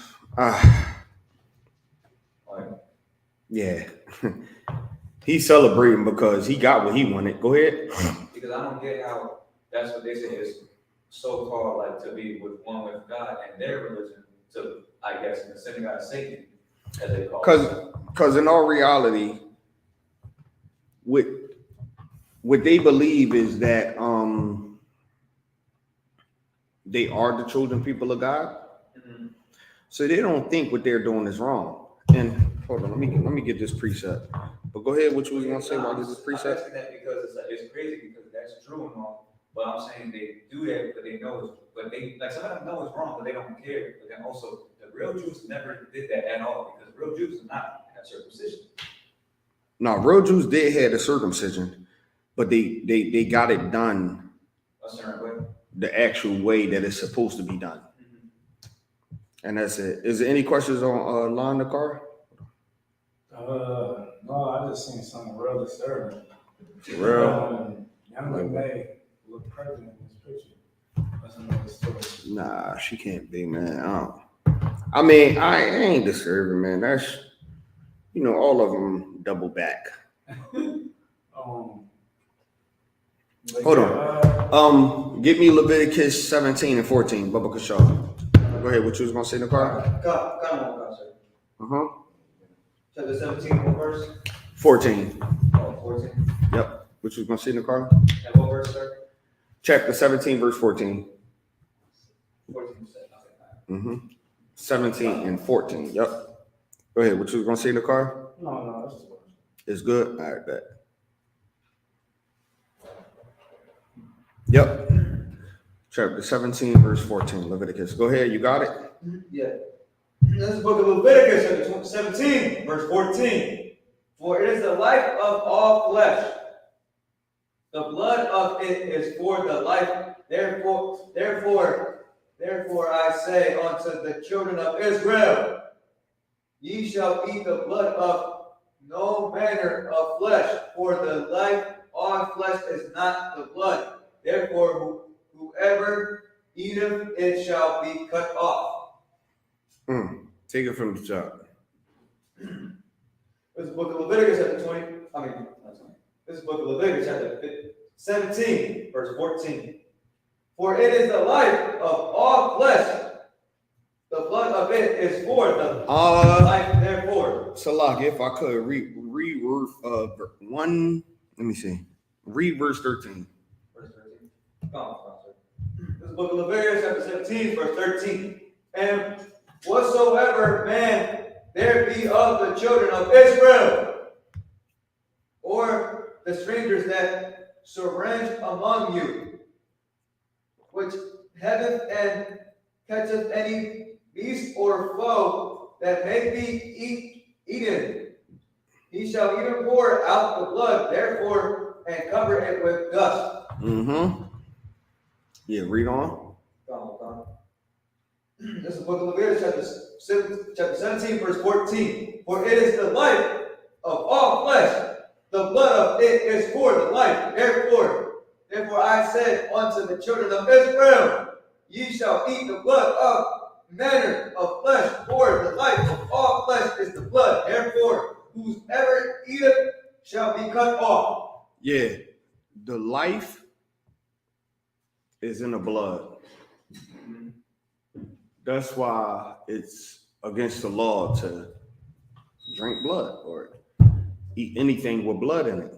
yeah. He's celebrating because he got what he wanted. Go ahead. Because I don't get how that's what they say is so-called like to be with one with God and their religion to, I guess, in the synagogue of Satan, as they call it. Because in all reality, what they believe is that they are the chosen people of God. Mm-hmm. So they don't think what they're doing is wrong. And hold on, let me get this precept. But go ahead, what you was gonna say about this precept? I'm asking that because it's crazy, because that's true and all. But I'm saying they do that, but they know it's, but they like some of them know it's wrong, but they don't care. But then also the real Jews never did that at all, because real Jews do not have circumcision. No, real Jews did have the circumcision, but they got it done A certain way. the actual way that it's supposed to be done. Mm-hmm. And that's it. Is there any questions on Lon the car? No, I just seen something real disturbing. Real? Young May look pregnant in this picture. That's another story. Nah, she can't be, man. I mean, I ain't disturbing, man. That's all of them double back. Hold on. Get me Leviticus 17 and 14, Bubba Kashaw. Go ahead. What you was gonna say in the car? Come on, sir. Chapter 17, what verse? 14. Oh, 14. Yep. What you was gonna say in the car? And what verse, sir? Chapter 17, verse 14. 14 said. 17 and 14. Yep. Go ahead. What you was gonna say in the car? No, that's the word. It's good. All right, bet. Yep. Chapter 17, verse 14. Leviticus. Go ahead. You got it? Yeah. This is the book of Leviticus, chapter 17, verse 14. For it is the life of all flesh. The blood of it is for the life. Therefore I say unto the children of Israel, ye shall eat the blood of no manner of flesh, for the life of flesh is not the blood. Therefore, whoever eateth it shall be cut off. Take it from the top. This is book of Leviticus chapter 20. This is book of Leviticus chapter 17, verse 14. For it is the life of all flesh. The blood of it is for the life, therefore. Salak, if I could read one, let me see. Read verse 13. Verse 13. This is book of Leviticus chapter 17, verse 13. And whatsoever man there be of the children of Israel, or the strangers that sojourn among you, which haveth and catcheth any beast or foe that may be eaten, he shall even pour out the blood, therefore, and cover it with dust. Mm-hmm. Yeah, read on. This is the book of Leviticus, chapter 17, verse 14. For it is the life of all flesh. The blood of it is for the life. Therefore I said unto the children of Israel, ye shall eat the blood of manner of flesh, for the life of all flesh is the blood. Therefore, whosoever eateth shall be cut off. Yeah, the life is in the blood. That's why it's against the law to drink blood or eat anything with blood in it,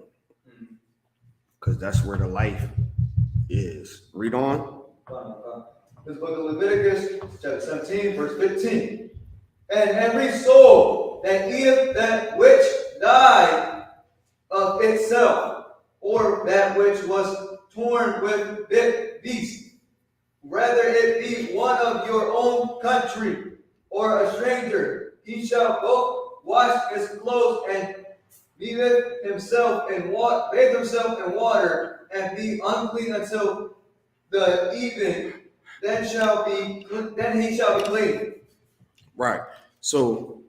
because that's where the life is. Read on. This book of Leviticus, chapter 17, verse 15. And every soul that eateth that which died of itself, or that which was torn with beast, whether it be one of your own country or a stranger, he shall both wash his clothes and bathe himself in water, and be unclean until the evening. Then he shall be clean. Right. So,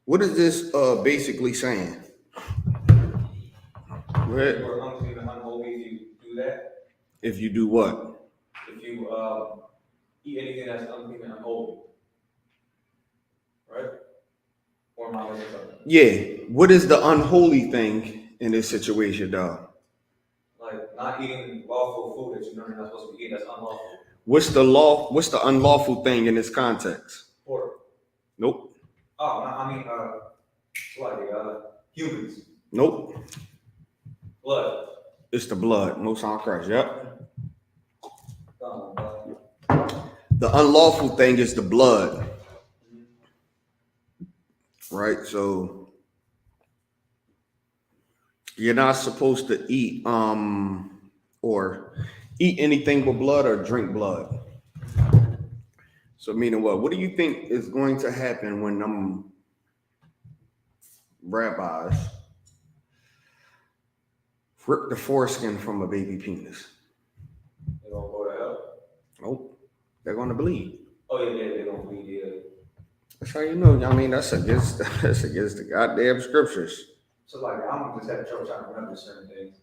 what is this basically saying? Go ahead. You are unclean and unholy if you do that. If you do what? If you eat anything that's unclean and unholy. Right? Or am I missing something? Yeah. What is the unholy thing in this situation, dog? Like not eating lawful food that you know you're not supposed to be eating, that's unlawful. What's the law? What's the unlawful thing in this context? Pork. Nope. Oh, I mean, humans. Nope. Blood. It's the blood. Most on Christ. Yep. The unlawful thing is the blood. Right? So you're not supposed to eat or eat anything with blood or drink blood. So meaning what? What do you think is going to happen when rabbis rip the foreskin from a baby penis? They're gonna go to hell. Nope. They're going to bleed. Oh yeah, they're gonna bleed. Yeah. That's how you know. I mean, that's against the goddamn scriptures. So like, I'm just having trouble trying to remember certain things.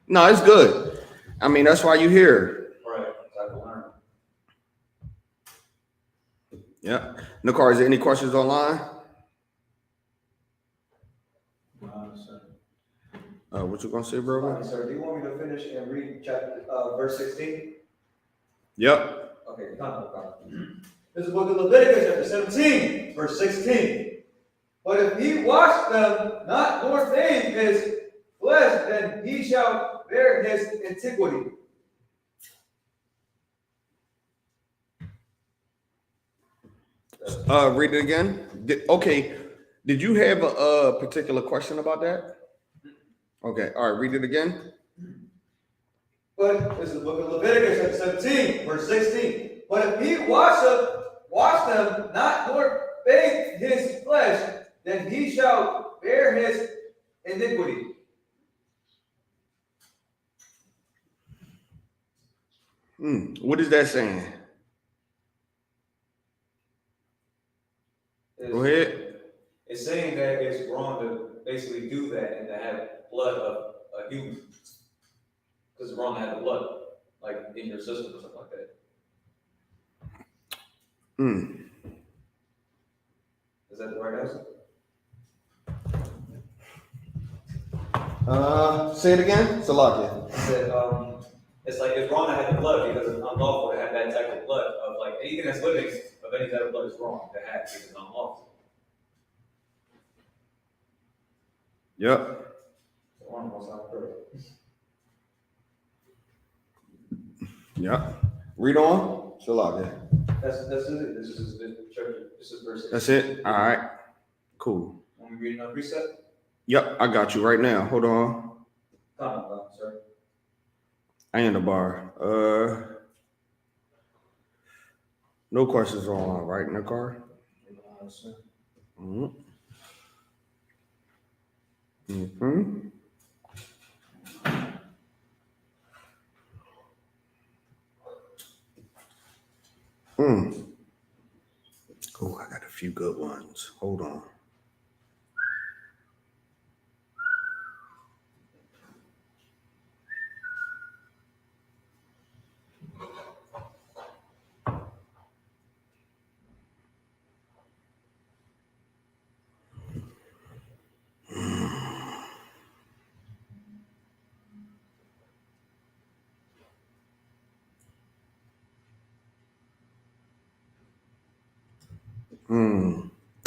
No, it's good. I mean, that's why you here. Right. So I can learn. Yeah. Nakar, is there any questions online? What you gonna say, brother? Sir, do you want me to finish and read chapter verse 16? Yep. Okay, come. This is the book of Leviticus, chapter 17, verse 16. But if he wash them not nor bathe his flesh, then he shall bear his iniquity. Read it again. Did you have a particular question about that? Okay. All right. Read it again. But this is the book of Leviticus, chapter 17, verse 16. But if he wash them not nor bathe his flesh, then he shall bear his iniquity. What is that saying? Go ahead. It's saying that it's wrong to basically do that and to have blood of a human. Because it's wrong to have the blood, like in your system or something like that. Is that the right answer? Say it again. Salakia. I said, it's like it's wrong to have the blood because it's unlawful to have that type of blood of like anything that's living of any type of blood is wrong to have because it's unlawful. Yep. So one was not perfect. Yep. Read on. Salakia. That's it. This is the church. This is verse 6. That's it. All right. Cool. Want me to read another precept? Yep. I got you right now. Hold on. Come on, sir. I in the bar. No questions on right in the car. Mm-hmm. Mm-hmm. Oh, I got a few good ones. Hold on.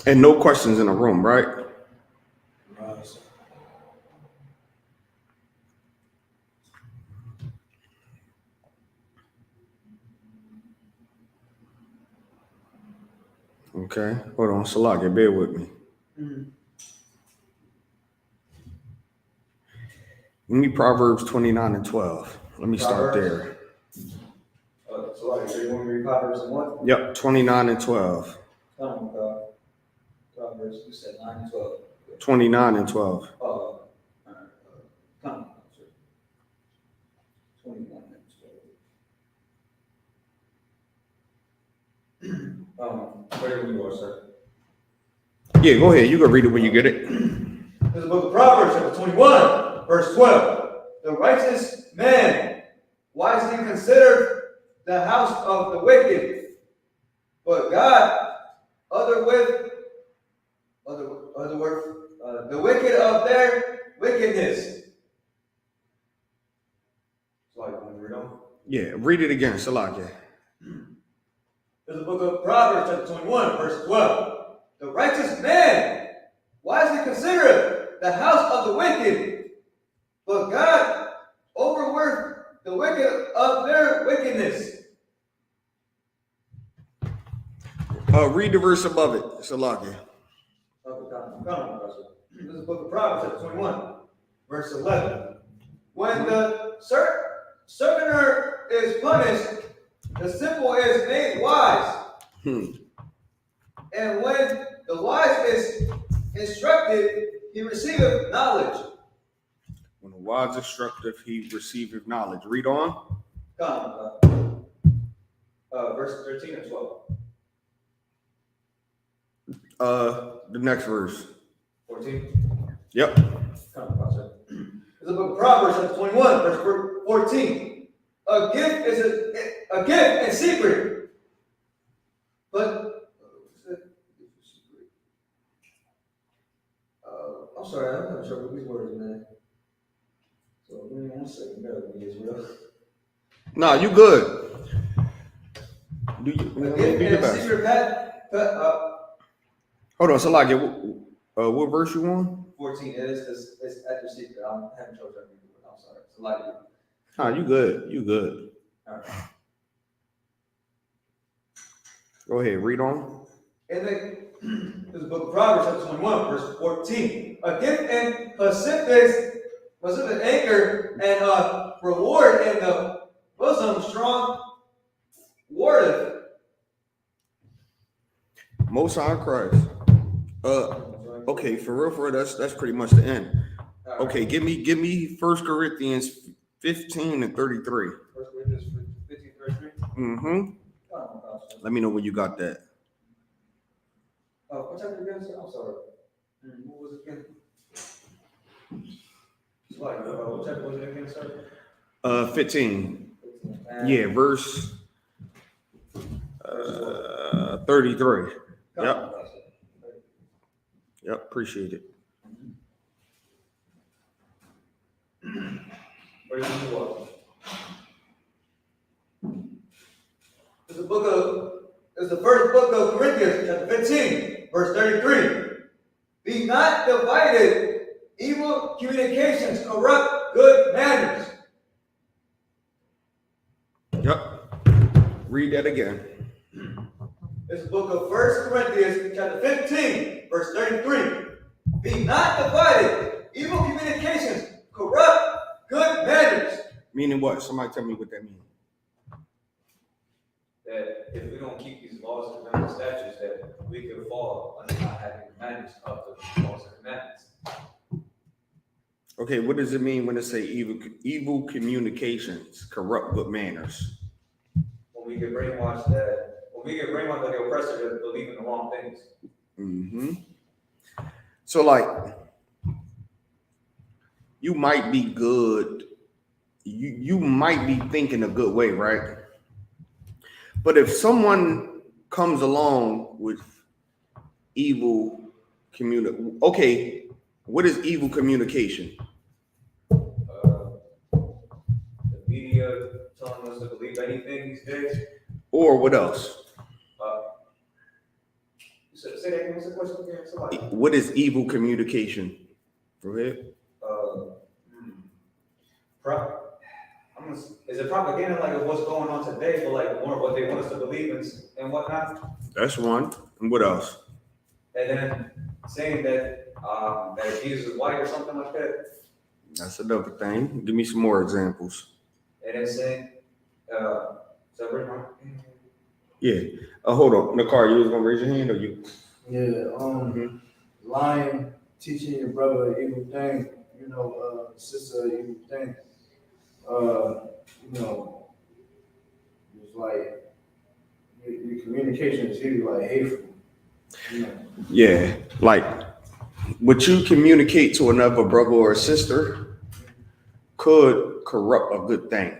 And no questions in the room, right? Okay. Hold on. Salakia, bear with me. Give me Proverbs 29 and 12. Let me start there. So you want me to read Proverbs and what? Yep, 29 and 12. Come on, God. Proverbs, you said 9 and 12. 29 and 12. Come on, sir. 21 and 12. Where you are, sir? Yeah, go ahead. You can read it when you get it. This is the book of Proverbs, chapter 21, verse 12. The righteous man wisely considered the house of the wicked, but God the wicked of their wickedness. So I want to read on. Yeah, read it again, Salakia. There's the book of Proverbs, chapter 21, verse 12. The righteous man wisely considereth the house of the wicked, but God overworketh the wicked of their wickedness. Read the verse above it, Salakia. Okay, come on, Professor. This is the book of Proverbs, chapter 21, verse 11. When the certainer is punished, the simple is made wise. And when the wise is instructed, he receiveth knowledge. When the wise instructive, he receiveth knowledge. Read on. Come, verse 13 and 12. The next verse. 14. Yep. Come, Pastor. This is the book of Proverbs, chapter 21, verse 14. A gift is a gift in secret, but I'm sorry, I'm not sure what these words, man. So give me 1 second, bear with me, Israel. Nah, you good. Do you? A Do gift your in a best. secret Hold on, Salakia. What verse you on? 14. It's at your secret. I'm having trouble trying to read it. I'm sorry. It's a lot of you. Nah, you good. You good. All right. Go ahead. Read on. And this is the book of Proverbs, chapter 21, verse 14. A gift in Pacific anchor and a reward in the bosom strong wardeth. Most High Christ. Okay, for real, that's pretty much the end. Okay, give me 1 Corinthians 15 and 33. 1 Corinthians 15, 33. Mm-hmm. Let me know when you got that. What chapter again, sir? I'm sorry. What was it again? What chapter was it again, sir? 15. 15. Yeah, verse 33. Yep. Yep, appreciate it. Verse what? It's the first book of Corinthians, chapter 15, verse 33. Be not divided. Evil communications corrupt good manners. Yep. Read that again. It's the book of 1 Corinthians, chapter 15, verse 33. Be not divided. Evil communications corrupt good manners. Meaning what? Somebody tell me what that means. That if we don't keep these laws, commandments, statutes, that we could fall under not having the manners of the laws and commandments. Okay, what does it mean when it say evil communications corrupt good manners? When we get brainwashed by the oppressor to believe in the wrong things. Mm-hmm. So like, you might be good, you might be thinking a good way, right? But if someone comes along with evil okay, what is evil communication? The media telling us to believe anything these days. Or what else? Say that again. What's the question again? Somebody. What is evil communication? Go ahead. Is it propaganda like of what's going on today, but like more of what they want us to believe and whatnot? That's one. And what else? And then saying that that Jesus is white or something like that. That's another thing. Give me some more examples. And then saying, is that right? Yeah. Hold on. Nakar, you was gonna raise your hand or you? Yeah, lying, teaching your brother an evil thing, sister an evil thing. It's like your communication is really like hateful. Yeah. Like what you communicate to another brother or sister could corrupt a good thing.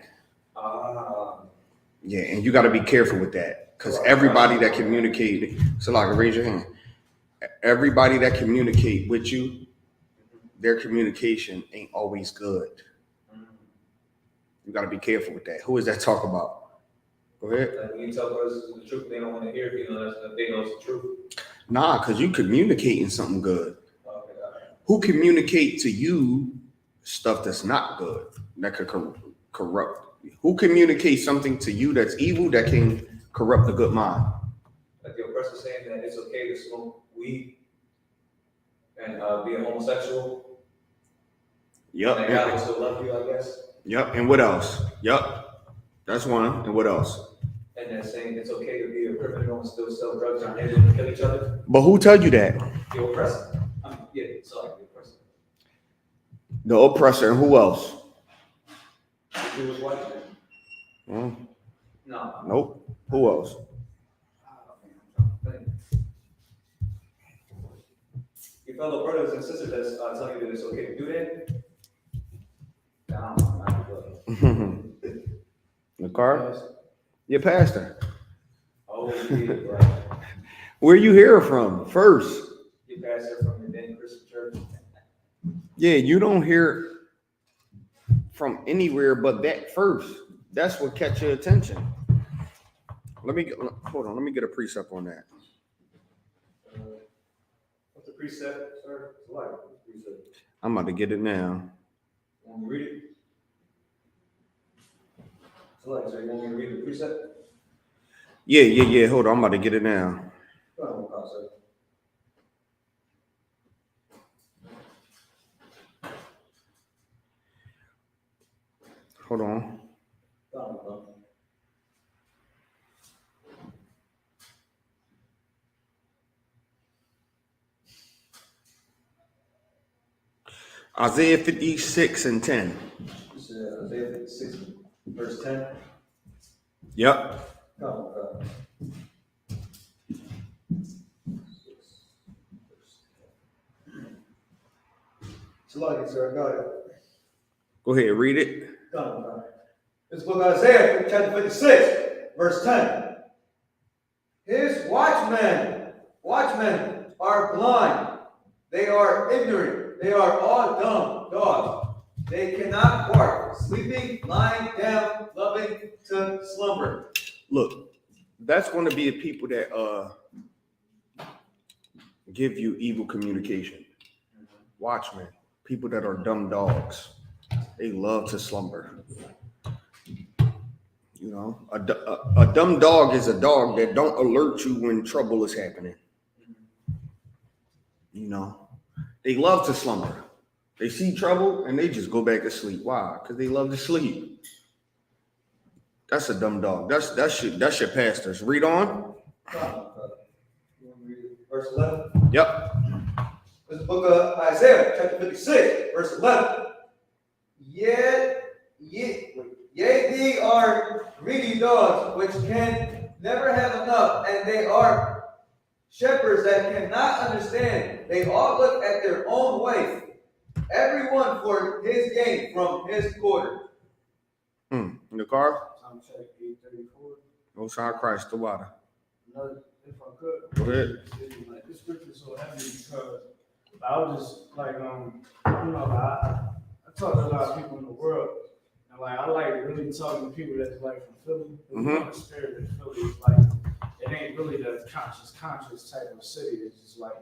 Yeah, and you got to be careful with that because everybody that communicate, so like raise your hand. Everybody that communicate with you, their communication ain't always good. You got to be careful with that. Who is that talk about? Go ahead. Like when you tell brothers the truth, they don't want to hear it, they know it's the truth. Nah, because you communicating something good. Okay, all right. Who communicate to you stuff that's not good, that could corrupt? Who communicates something to you that's evil that can corrupt the good mind? Like the oppressor saying that it's okay to smoke weed and be a homosexual. Yep. And God will still love you, I guess. Yep. And what else? Yep. That's one. And what else? And then saying it's okay to be a criminal and still sell drugs on neighbors and kill each other. But who tell you that? The oppressor. Yeah, sorry, the oppressor. The oppressor. And who else? The Jewish white man. No. Nope. Who else? Your fellow brothers and sisters that's telling you that it's okay to do that. No, The car? Your pastor. oh, yeah, right. Where you hear from first? Your pastor from your then Christian church. Yeah, you don't hear from anywhere but that first. That's what catch your attention. Hold on. Let me get a precept on that. What's the precept, sir? What? Precept? I'm about to get it now. Want me to read it? So you want me to read the precept? Yeah. Hold on. I'm about to get it now. Go on, sir. Hold on. Go on. Isaiah 56 and 10. You said Isaiah 56, verse 10. Yep. Go on. It's like it, sir. I got it. Go ahead. Read it. Go on. This book of Isaiah, chapter 56, verse 10. His watchmen are blind. They are ignorant. They are all dumb dogs. They cannot bark, sleeping, lying down, loving to slumber. Look, that's going to be the people that give you evil communication. Watchmen, people that are dumb dogs. They love to slumber. You know, a dumb dog is a dog that don't alert you when trouble is happening. You know, they love to slumber. They see trouble and they just go back to sleep. Why? Because they love to sleep. That's a dumb dog. That's your pastors. Read on. Verse 11. Yep. This is the book of Isaiah, chapter 56, verse 11. Yet they are greedy dogs, which can never have enough, and they are shepherds that cannot understand. They all look at their own way, everyone for his gain from his quarter. In the car. Time check 8:34. Most High Christ, the water. No, if I could. Go ahead. Like this scripture is so heavy because I was just like I talk to a lot of people in the world, and like I like really talking to people that's like from Philly. The spirit of Philly is like it ain't really the conscious type of city. It's just like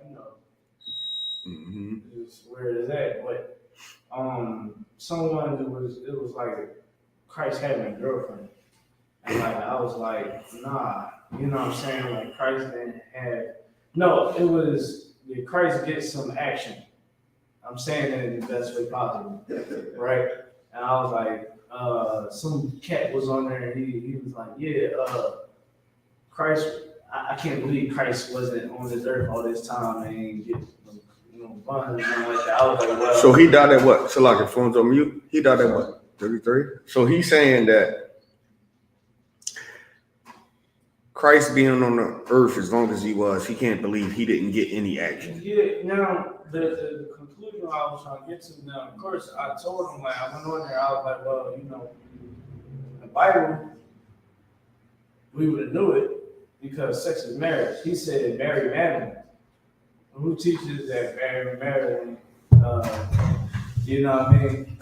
it's where it is at. But someone it was like Christ having a girlfriend, and like I was like, nah, you know what I'm saying? Like Christ didn't have. No, it was did Christ get some action? I'm saying it in the best way possible, right? And I was like, some cat was on there, and he was like, yeah, Christ. I can't believe Christ wasn't on this earth all this time and he didn't get buns and nothing like that. I was like, well. So he died at what? So like your phone's on mute. He died at what? 33. So he's saying that Christ being on the earth as long as he was, he can't believe he didn't get any action. Yeah. Now the conclusion I was trying to get to now, of course, I told him like I went on there. I was like, well, the Bible, we would have knew it because sex is marriage. He said Mary Magdalene, who teaches that Mary Magdalene, you know what I mean,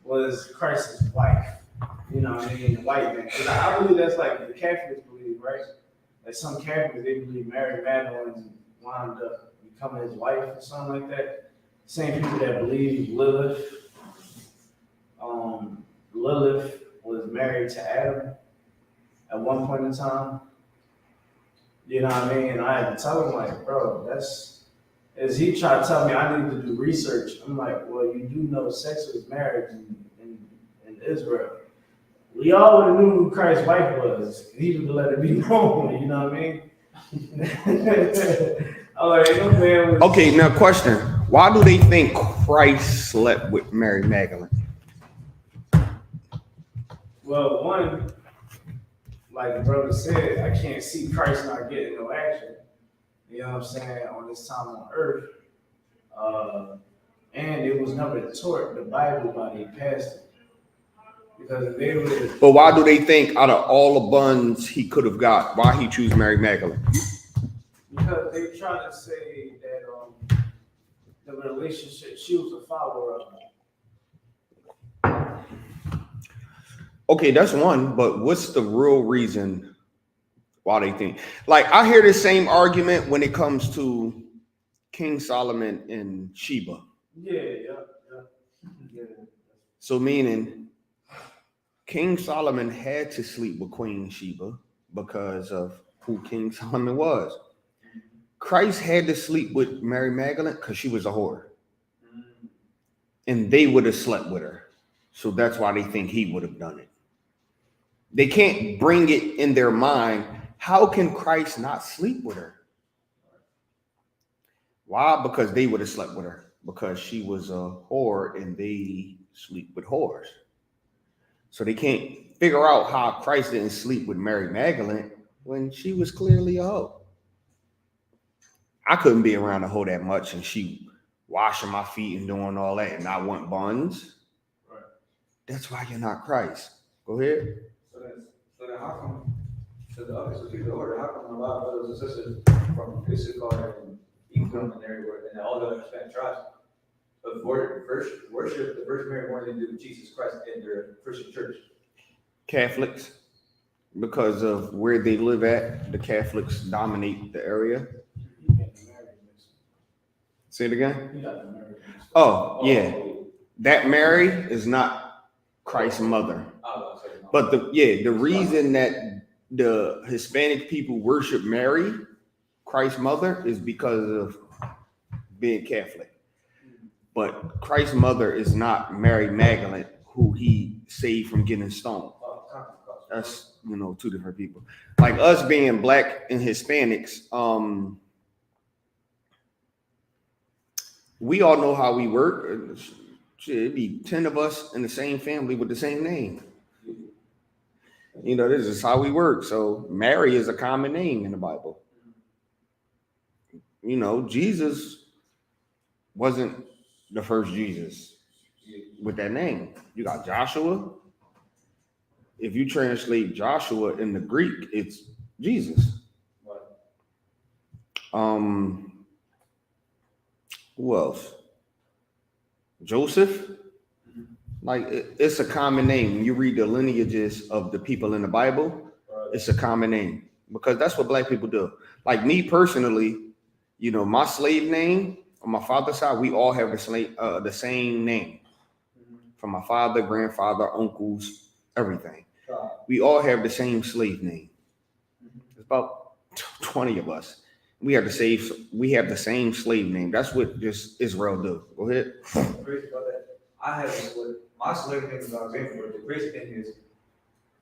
was Christ's wife. You know what I mean, the white man. Because I believe that's like the Catholics believe, right? Like some Catholics, they believe Mary Magdalene wound up becoming his wife or something like that. Same people that believe Lilith. Lilith was married to Adam at one point in time. You know what I mean? And I had to tell him, like, bro, that's, as he tried to tell me I need to do research. I'm like, well, you do know sex was marriage in Israel. We all would have knew who Christ's wife was. He would have let it be known, you know what I mean? I'm like, no man was... Okay, now question. Why do they think Christ slept with Mary Magdalene? Well, one, like the brother said, I can't see Christ not getting no action. You know what I'm saying? On this time on earth. And it was never taught the Bible by the pastor. Because they would. But why do they think out of all the buns he could have got, why he choose Mary Magdalene? Because they try to say that the relationship, she was a follower of him. Okay, that's one, but what's the real reason why they think? Like, I hear the same argument when it comes to King Solomon and Sheba. Yeah. So meaning King Solomon had to sleep with Queen Sheba because of who King Solomon was. Christ had to sleep with Mary Magdalene because she was a whore. And they would have slept with her. So that's why they think he would have done it. They can't bring it in their mind. How can Christ not sleep with her? Why? Because they would have slept with her. Because she was a whore and they sleep with whores. So they can't figure out how Christ didn't sleep with Mary Magdalene when she was clearly a hoe. I couldn't be around a hoe that much and she washing my feet and doing all that and I want buns. Right. That's why you're not Christ. Go ahead. So then how come, so keep the order, how come a lot of brothers and sisters from Isupk and Trenton and everywhere, and all the other Hispanic tribes, But for first worship, the Virgin Mary more than do Jesus Christ in their Christian church. Catholics, because of where they live at, the Catholics dominate the area. You got the Mary mixed. Say it again. You got the Mary mixed. Oh, yeah. That Mary is not Christ's mother. But the reason that the Hispanic people worship Mary, Christ's mother, is because of being Catholic. But Christ's mother is not Mary Magdalene, who he saved from getting stoned. That's, two different people. Like us being black and Hispanics, we all know how we work. It'd be 10 of us in the same family with the same name. This is how we work. So Mary is a common name in the Bible. Jesus wasn't the first Jesus with that name. You got Joshua. If you translate Joshua in the Greek, it's Jesus. Who else? Joseph. Like, it's a common name. When you read the lineages of the people in the Bible, it's a common name because that's what black people do. Like me personally, my slave name on my father's side, we all have the same name. From my father, grandfather, uncles, everything. We all have the same slave name. It's about 20 of us. We have the same slave name. That's what just Israel do. Go ahead. Crazy about that. I have my slave name is Alexander. The crazy thing is,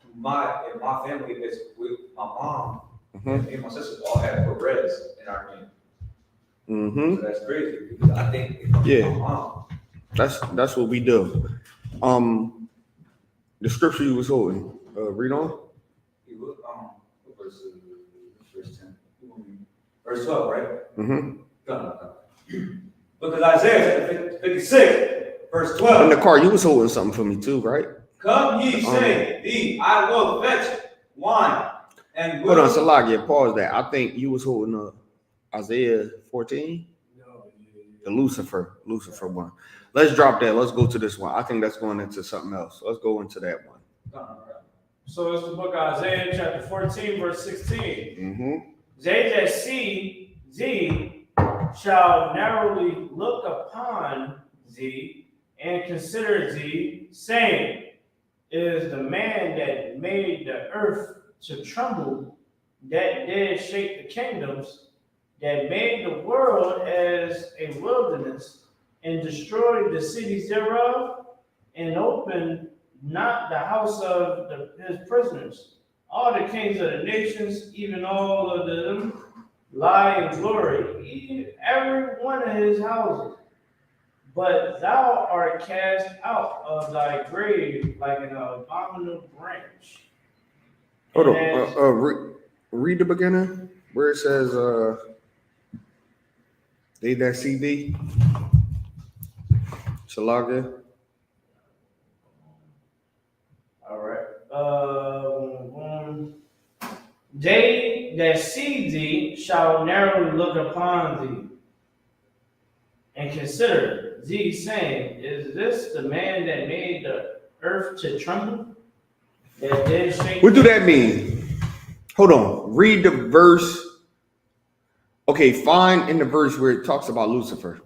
in my family, it's with my mom and my sisters all have Perez in our name. So that's crazy because I think it comes from my mom. That's what we do. The scripture you was holding. Read on. You look verse 10. Verse 12, right? Go. Look at Isaiah 56. Verse 12. In the car, you was holding something for me too, right? Come ye say, thee, I will fetch wine and will. Hold on, Salagia, pause that. I think you was holding Isaiah 14. No, The Lucifer one. Let's drop that. Let's go to this one. I think that's going into something else. Let's go into that one. So it's the book of Isaiah chapter 14, verse 16. They that see thee shall narrowly look upon thee and consider thee, saying, it is the man that made the earth to tremble, that did shake the kingdoms, that made the world as a wilderness, and destroyed the cities thereof, and opened not the house of his prisoners. All the kings of the nations, even all of them, lie in glory, every one of his houses. But thou art cast out of thy grave like an abominable branch. Hold on. Read the beginning where it says, they that see thee. Shalaga. All right. They that see thee shall narrowly look upon thee and consider thee, saying, is this the man that made the earth to tremble? That did shake. What do that mean? Hold on. Read the verse. Okay, find in the verse where it talks about Lucifer.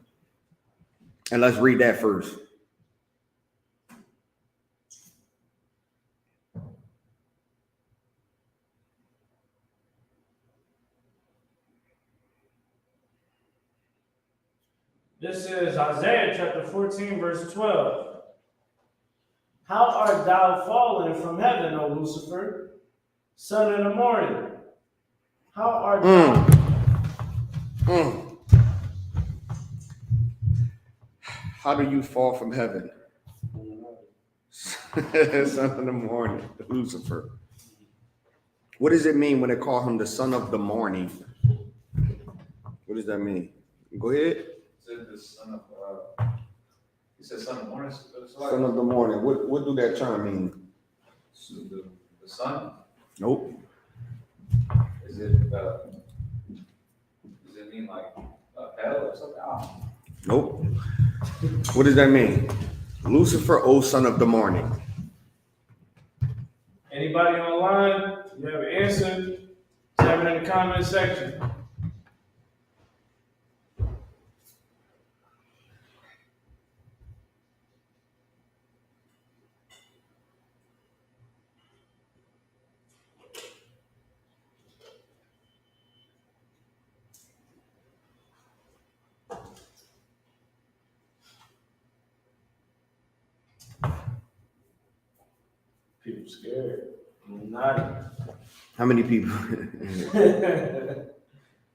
And let's read that first. This is Isaiah chapter 14, verse 12. How art thou fallen from heaven, O Lucifer, son of the morning? How art thou? How do you fall from heaven? Son of the morning, Lucifer. What does it mean when they call him the son of the morning? What does that mean? Go ahead. The son of, he said son of morning. Son of the morning. What do that term mean? So the sun? Nope. Does it mean like hell or something? Nope. What does that mean? Lucifer, O son of the morning. Anybody online? You have an answer? Type it in the comment section. People scared. I'm not. How many people?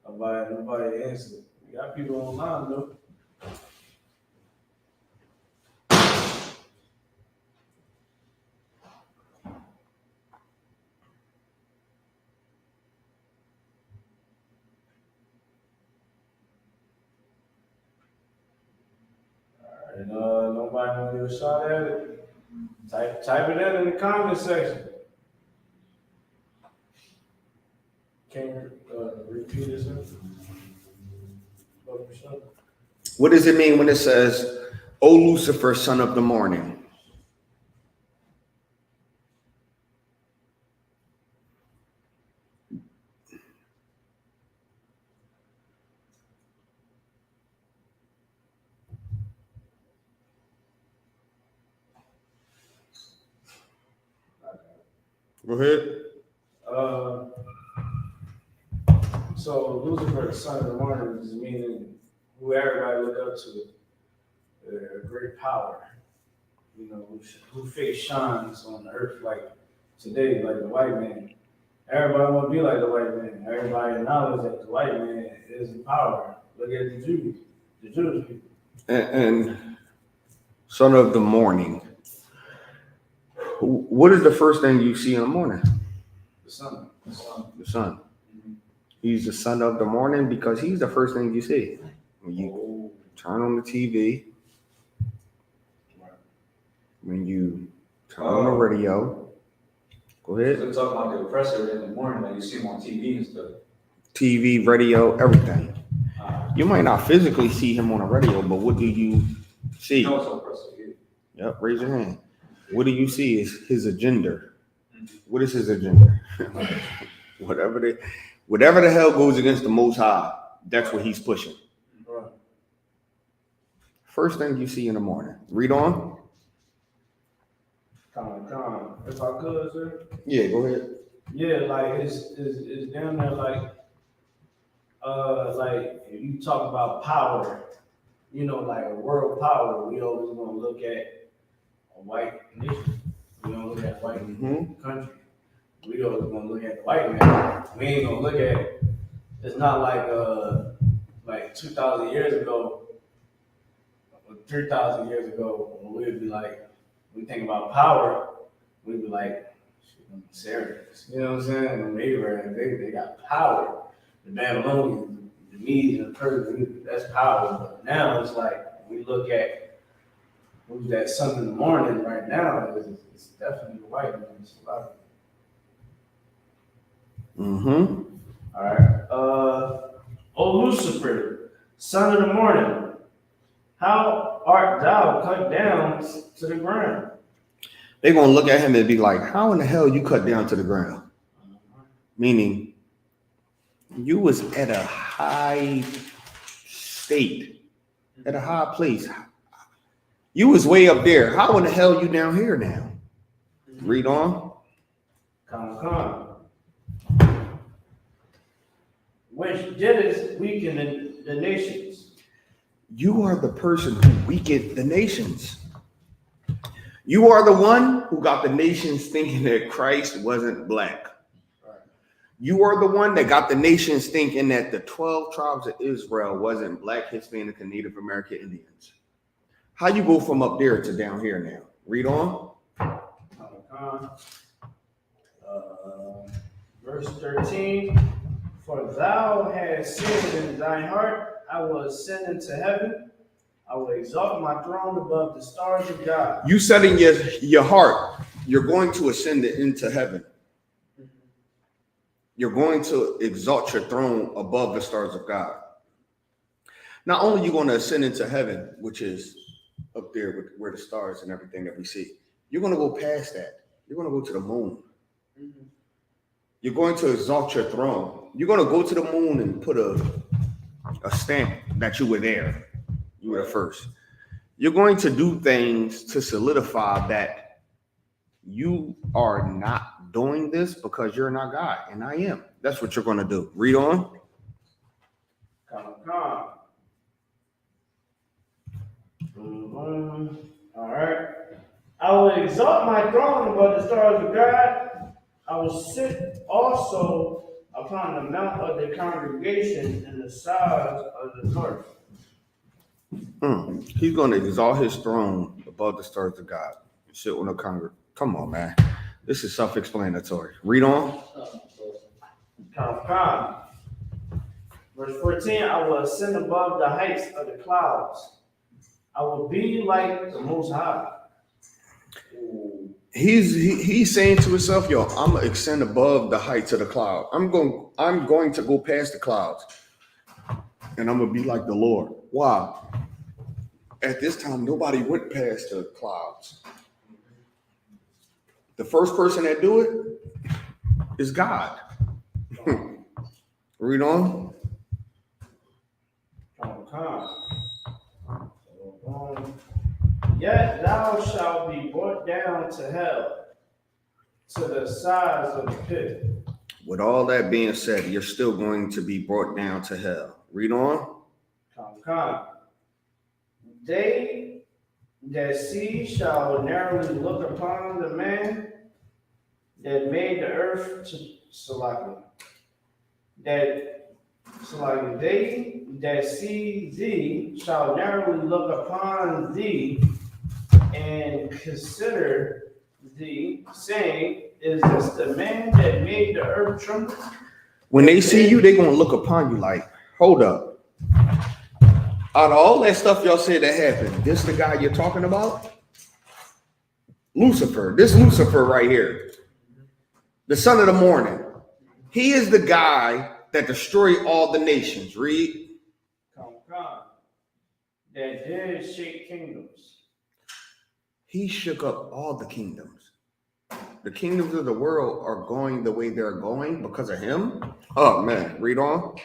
Nobody answered. We got people online though. And nobody want to give a shot at it. Type it in the comment section. Can you repeat this? What does it mean when it says, O Lucifer, son of the morning? Go ahead. So Lucifer, the son of the morning, is meaning who everybody look up to, a great power. You know, who face shines on the earth like today, like the white man. Everybody want to be like the white man. Everybody acknowledge that the white man is in power. Look at the Jews, the Jewish people. And son of the morning. What is the first thing you see in the morning? The sun. The sun. He's the son of the morning because he's the first thing you see. When you turn on the TV, when you turn on the radio, go ahead. We're talking about the oppressor in the morning, like you see him on TV and stuff. TV, radio, everything. You might not physically see him on the radio, but what do you see? You know it's oppressor, yeah. Yep, raise your hand. What do you see is his agenda. What is his agenda? Whatever the hell goes against the Most High, that's what he's pushing. Right. First thing you see in the morning. Read on. Come. If I could, sir. Yeah, go ahead. Yeah, like it's down there like if you talk about power, you know, like a world power, we always gonna look at a white nation. We don't look at a white country. We always gonna look at the white man. We ain't gonna look at it's not like 2,000 years ago or 3,000 years ago when we'd be like, we think about power, we'd be like, serious. You know what I'm saying? The Abraham, they got power. The Babylonians, the Medes and the Persians, that's power. But now it's like we look at who's that son in the morning right now, it's definitely the white man. It's a lot of All right. O Lucifer, son of the morning, how art thou cut down to the ground? They're gonna look at him and be like, how in the hell you cut down to the ground? Meaning you was at a high state, at a high place. You was way up there. How in the hell you down here now? Read on. Come. Which didst weaken the nations. You are the person who weakened the nations. You are the one who got the nations thinking that Christ wasn't black. You are the one that got the nations thinking that the 12 tribes of Israel wasn't black, Hispanic, and Native American Indians. How you go from up there to down here now? Read on. Verse 13. For thou hast said in thine heart, I will ascend into heaven. I will exalt my throne above the stars of God. You said in your heart, you're going to ascend into heaven. You're going to exalt your throne above the stars of God. Not only are you going to ascend into heaven, which is up there with where the stars and everything that we see, you're going to go past that. You're going to go to the moon. You're going to exalt your throne. You're going to go to the moon and put a stamp that you were there. You were the first. You're going to do things to solidify that you are not doing this because you're not God, and I am. That's what you're going to do. Read on. Come. All right. I will exalt my throne above the stars of God. I will sit also upon the mount of the congregation in the sides of the north. He's going to exalt his throne above the stars of God. Sit on the congregation. Come on, man. This is self-explanatory. Read on. Come. Verse 14, I will ascend above the heights of the clouds. I will be like the Most High. He's saying to himself, yo, I'm gonna ascend above the heights of the cloud. I'm going to go past the clouds, and I'm gonna be like the Lord. Why? At this time, nobody went past the clouds. The first person that do it is God. Read on. Come. Yet thou shalt be brought down to hell, to the sides of the pit. With all that being said, you're still going to be brought down to hell. Read on. Come. They that see shall narrowly look upon the man that made the earth to Salaki. They that see thee shall narrowly look upon thee and consider thee, saying, is this the man that made the earth tremble? When they see you, they're going to look upon you like, hold up. Out of all that stuff y'all said that happened, this the guy you're talking about? Lucifer. This Lucifer right here. The son of the morning. He is the guy that destroyed all the nations. Read. Come. That did shake kingdoms. He shook up all the kingdoms. The kingdoms of the world are going the way they're going because of him. Oh, man. Read on.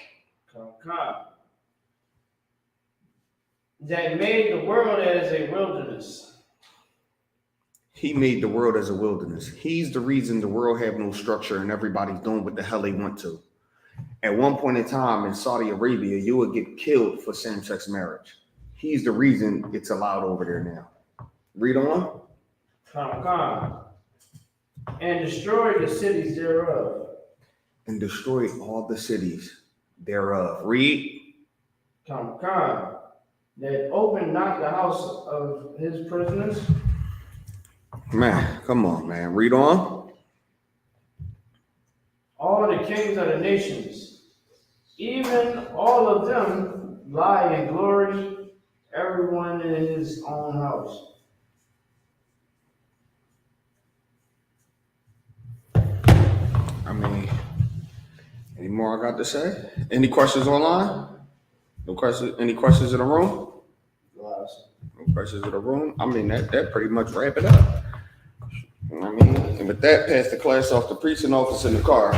Come. That made the world as a wilderness. He made the world as a wilderness. He's the reason the world have no structure and everybody's doing what the hell they want to. At one point in time in Saudi Arabia, you would get killed for same-sex marriage. He's the reason it's allowed over there now. Read on. Come. And destroy the cities thereof. And destroy all the cities thereof. Read. Come. That opened not the house of his prisoners. Man, come on, man. Read on. All the kings of the nations, even all of them, lie in glory, everyone in his own house. I mean, any more I got to say? Any questions online? No questions? Any questions in the room? No questions in the room? I mean, that pretty much wrap it up. I mean, and with that, pass the class off to precinct officer in the car.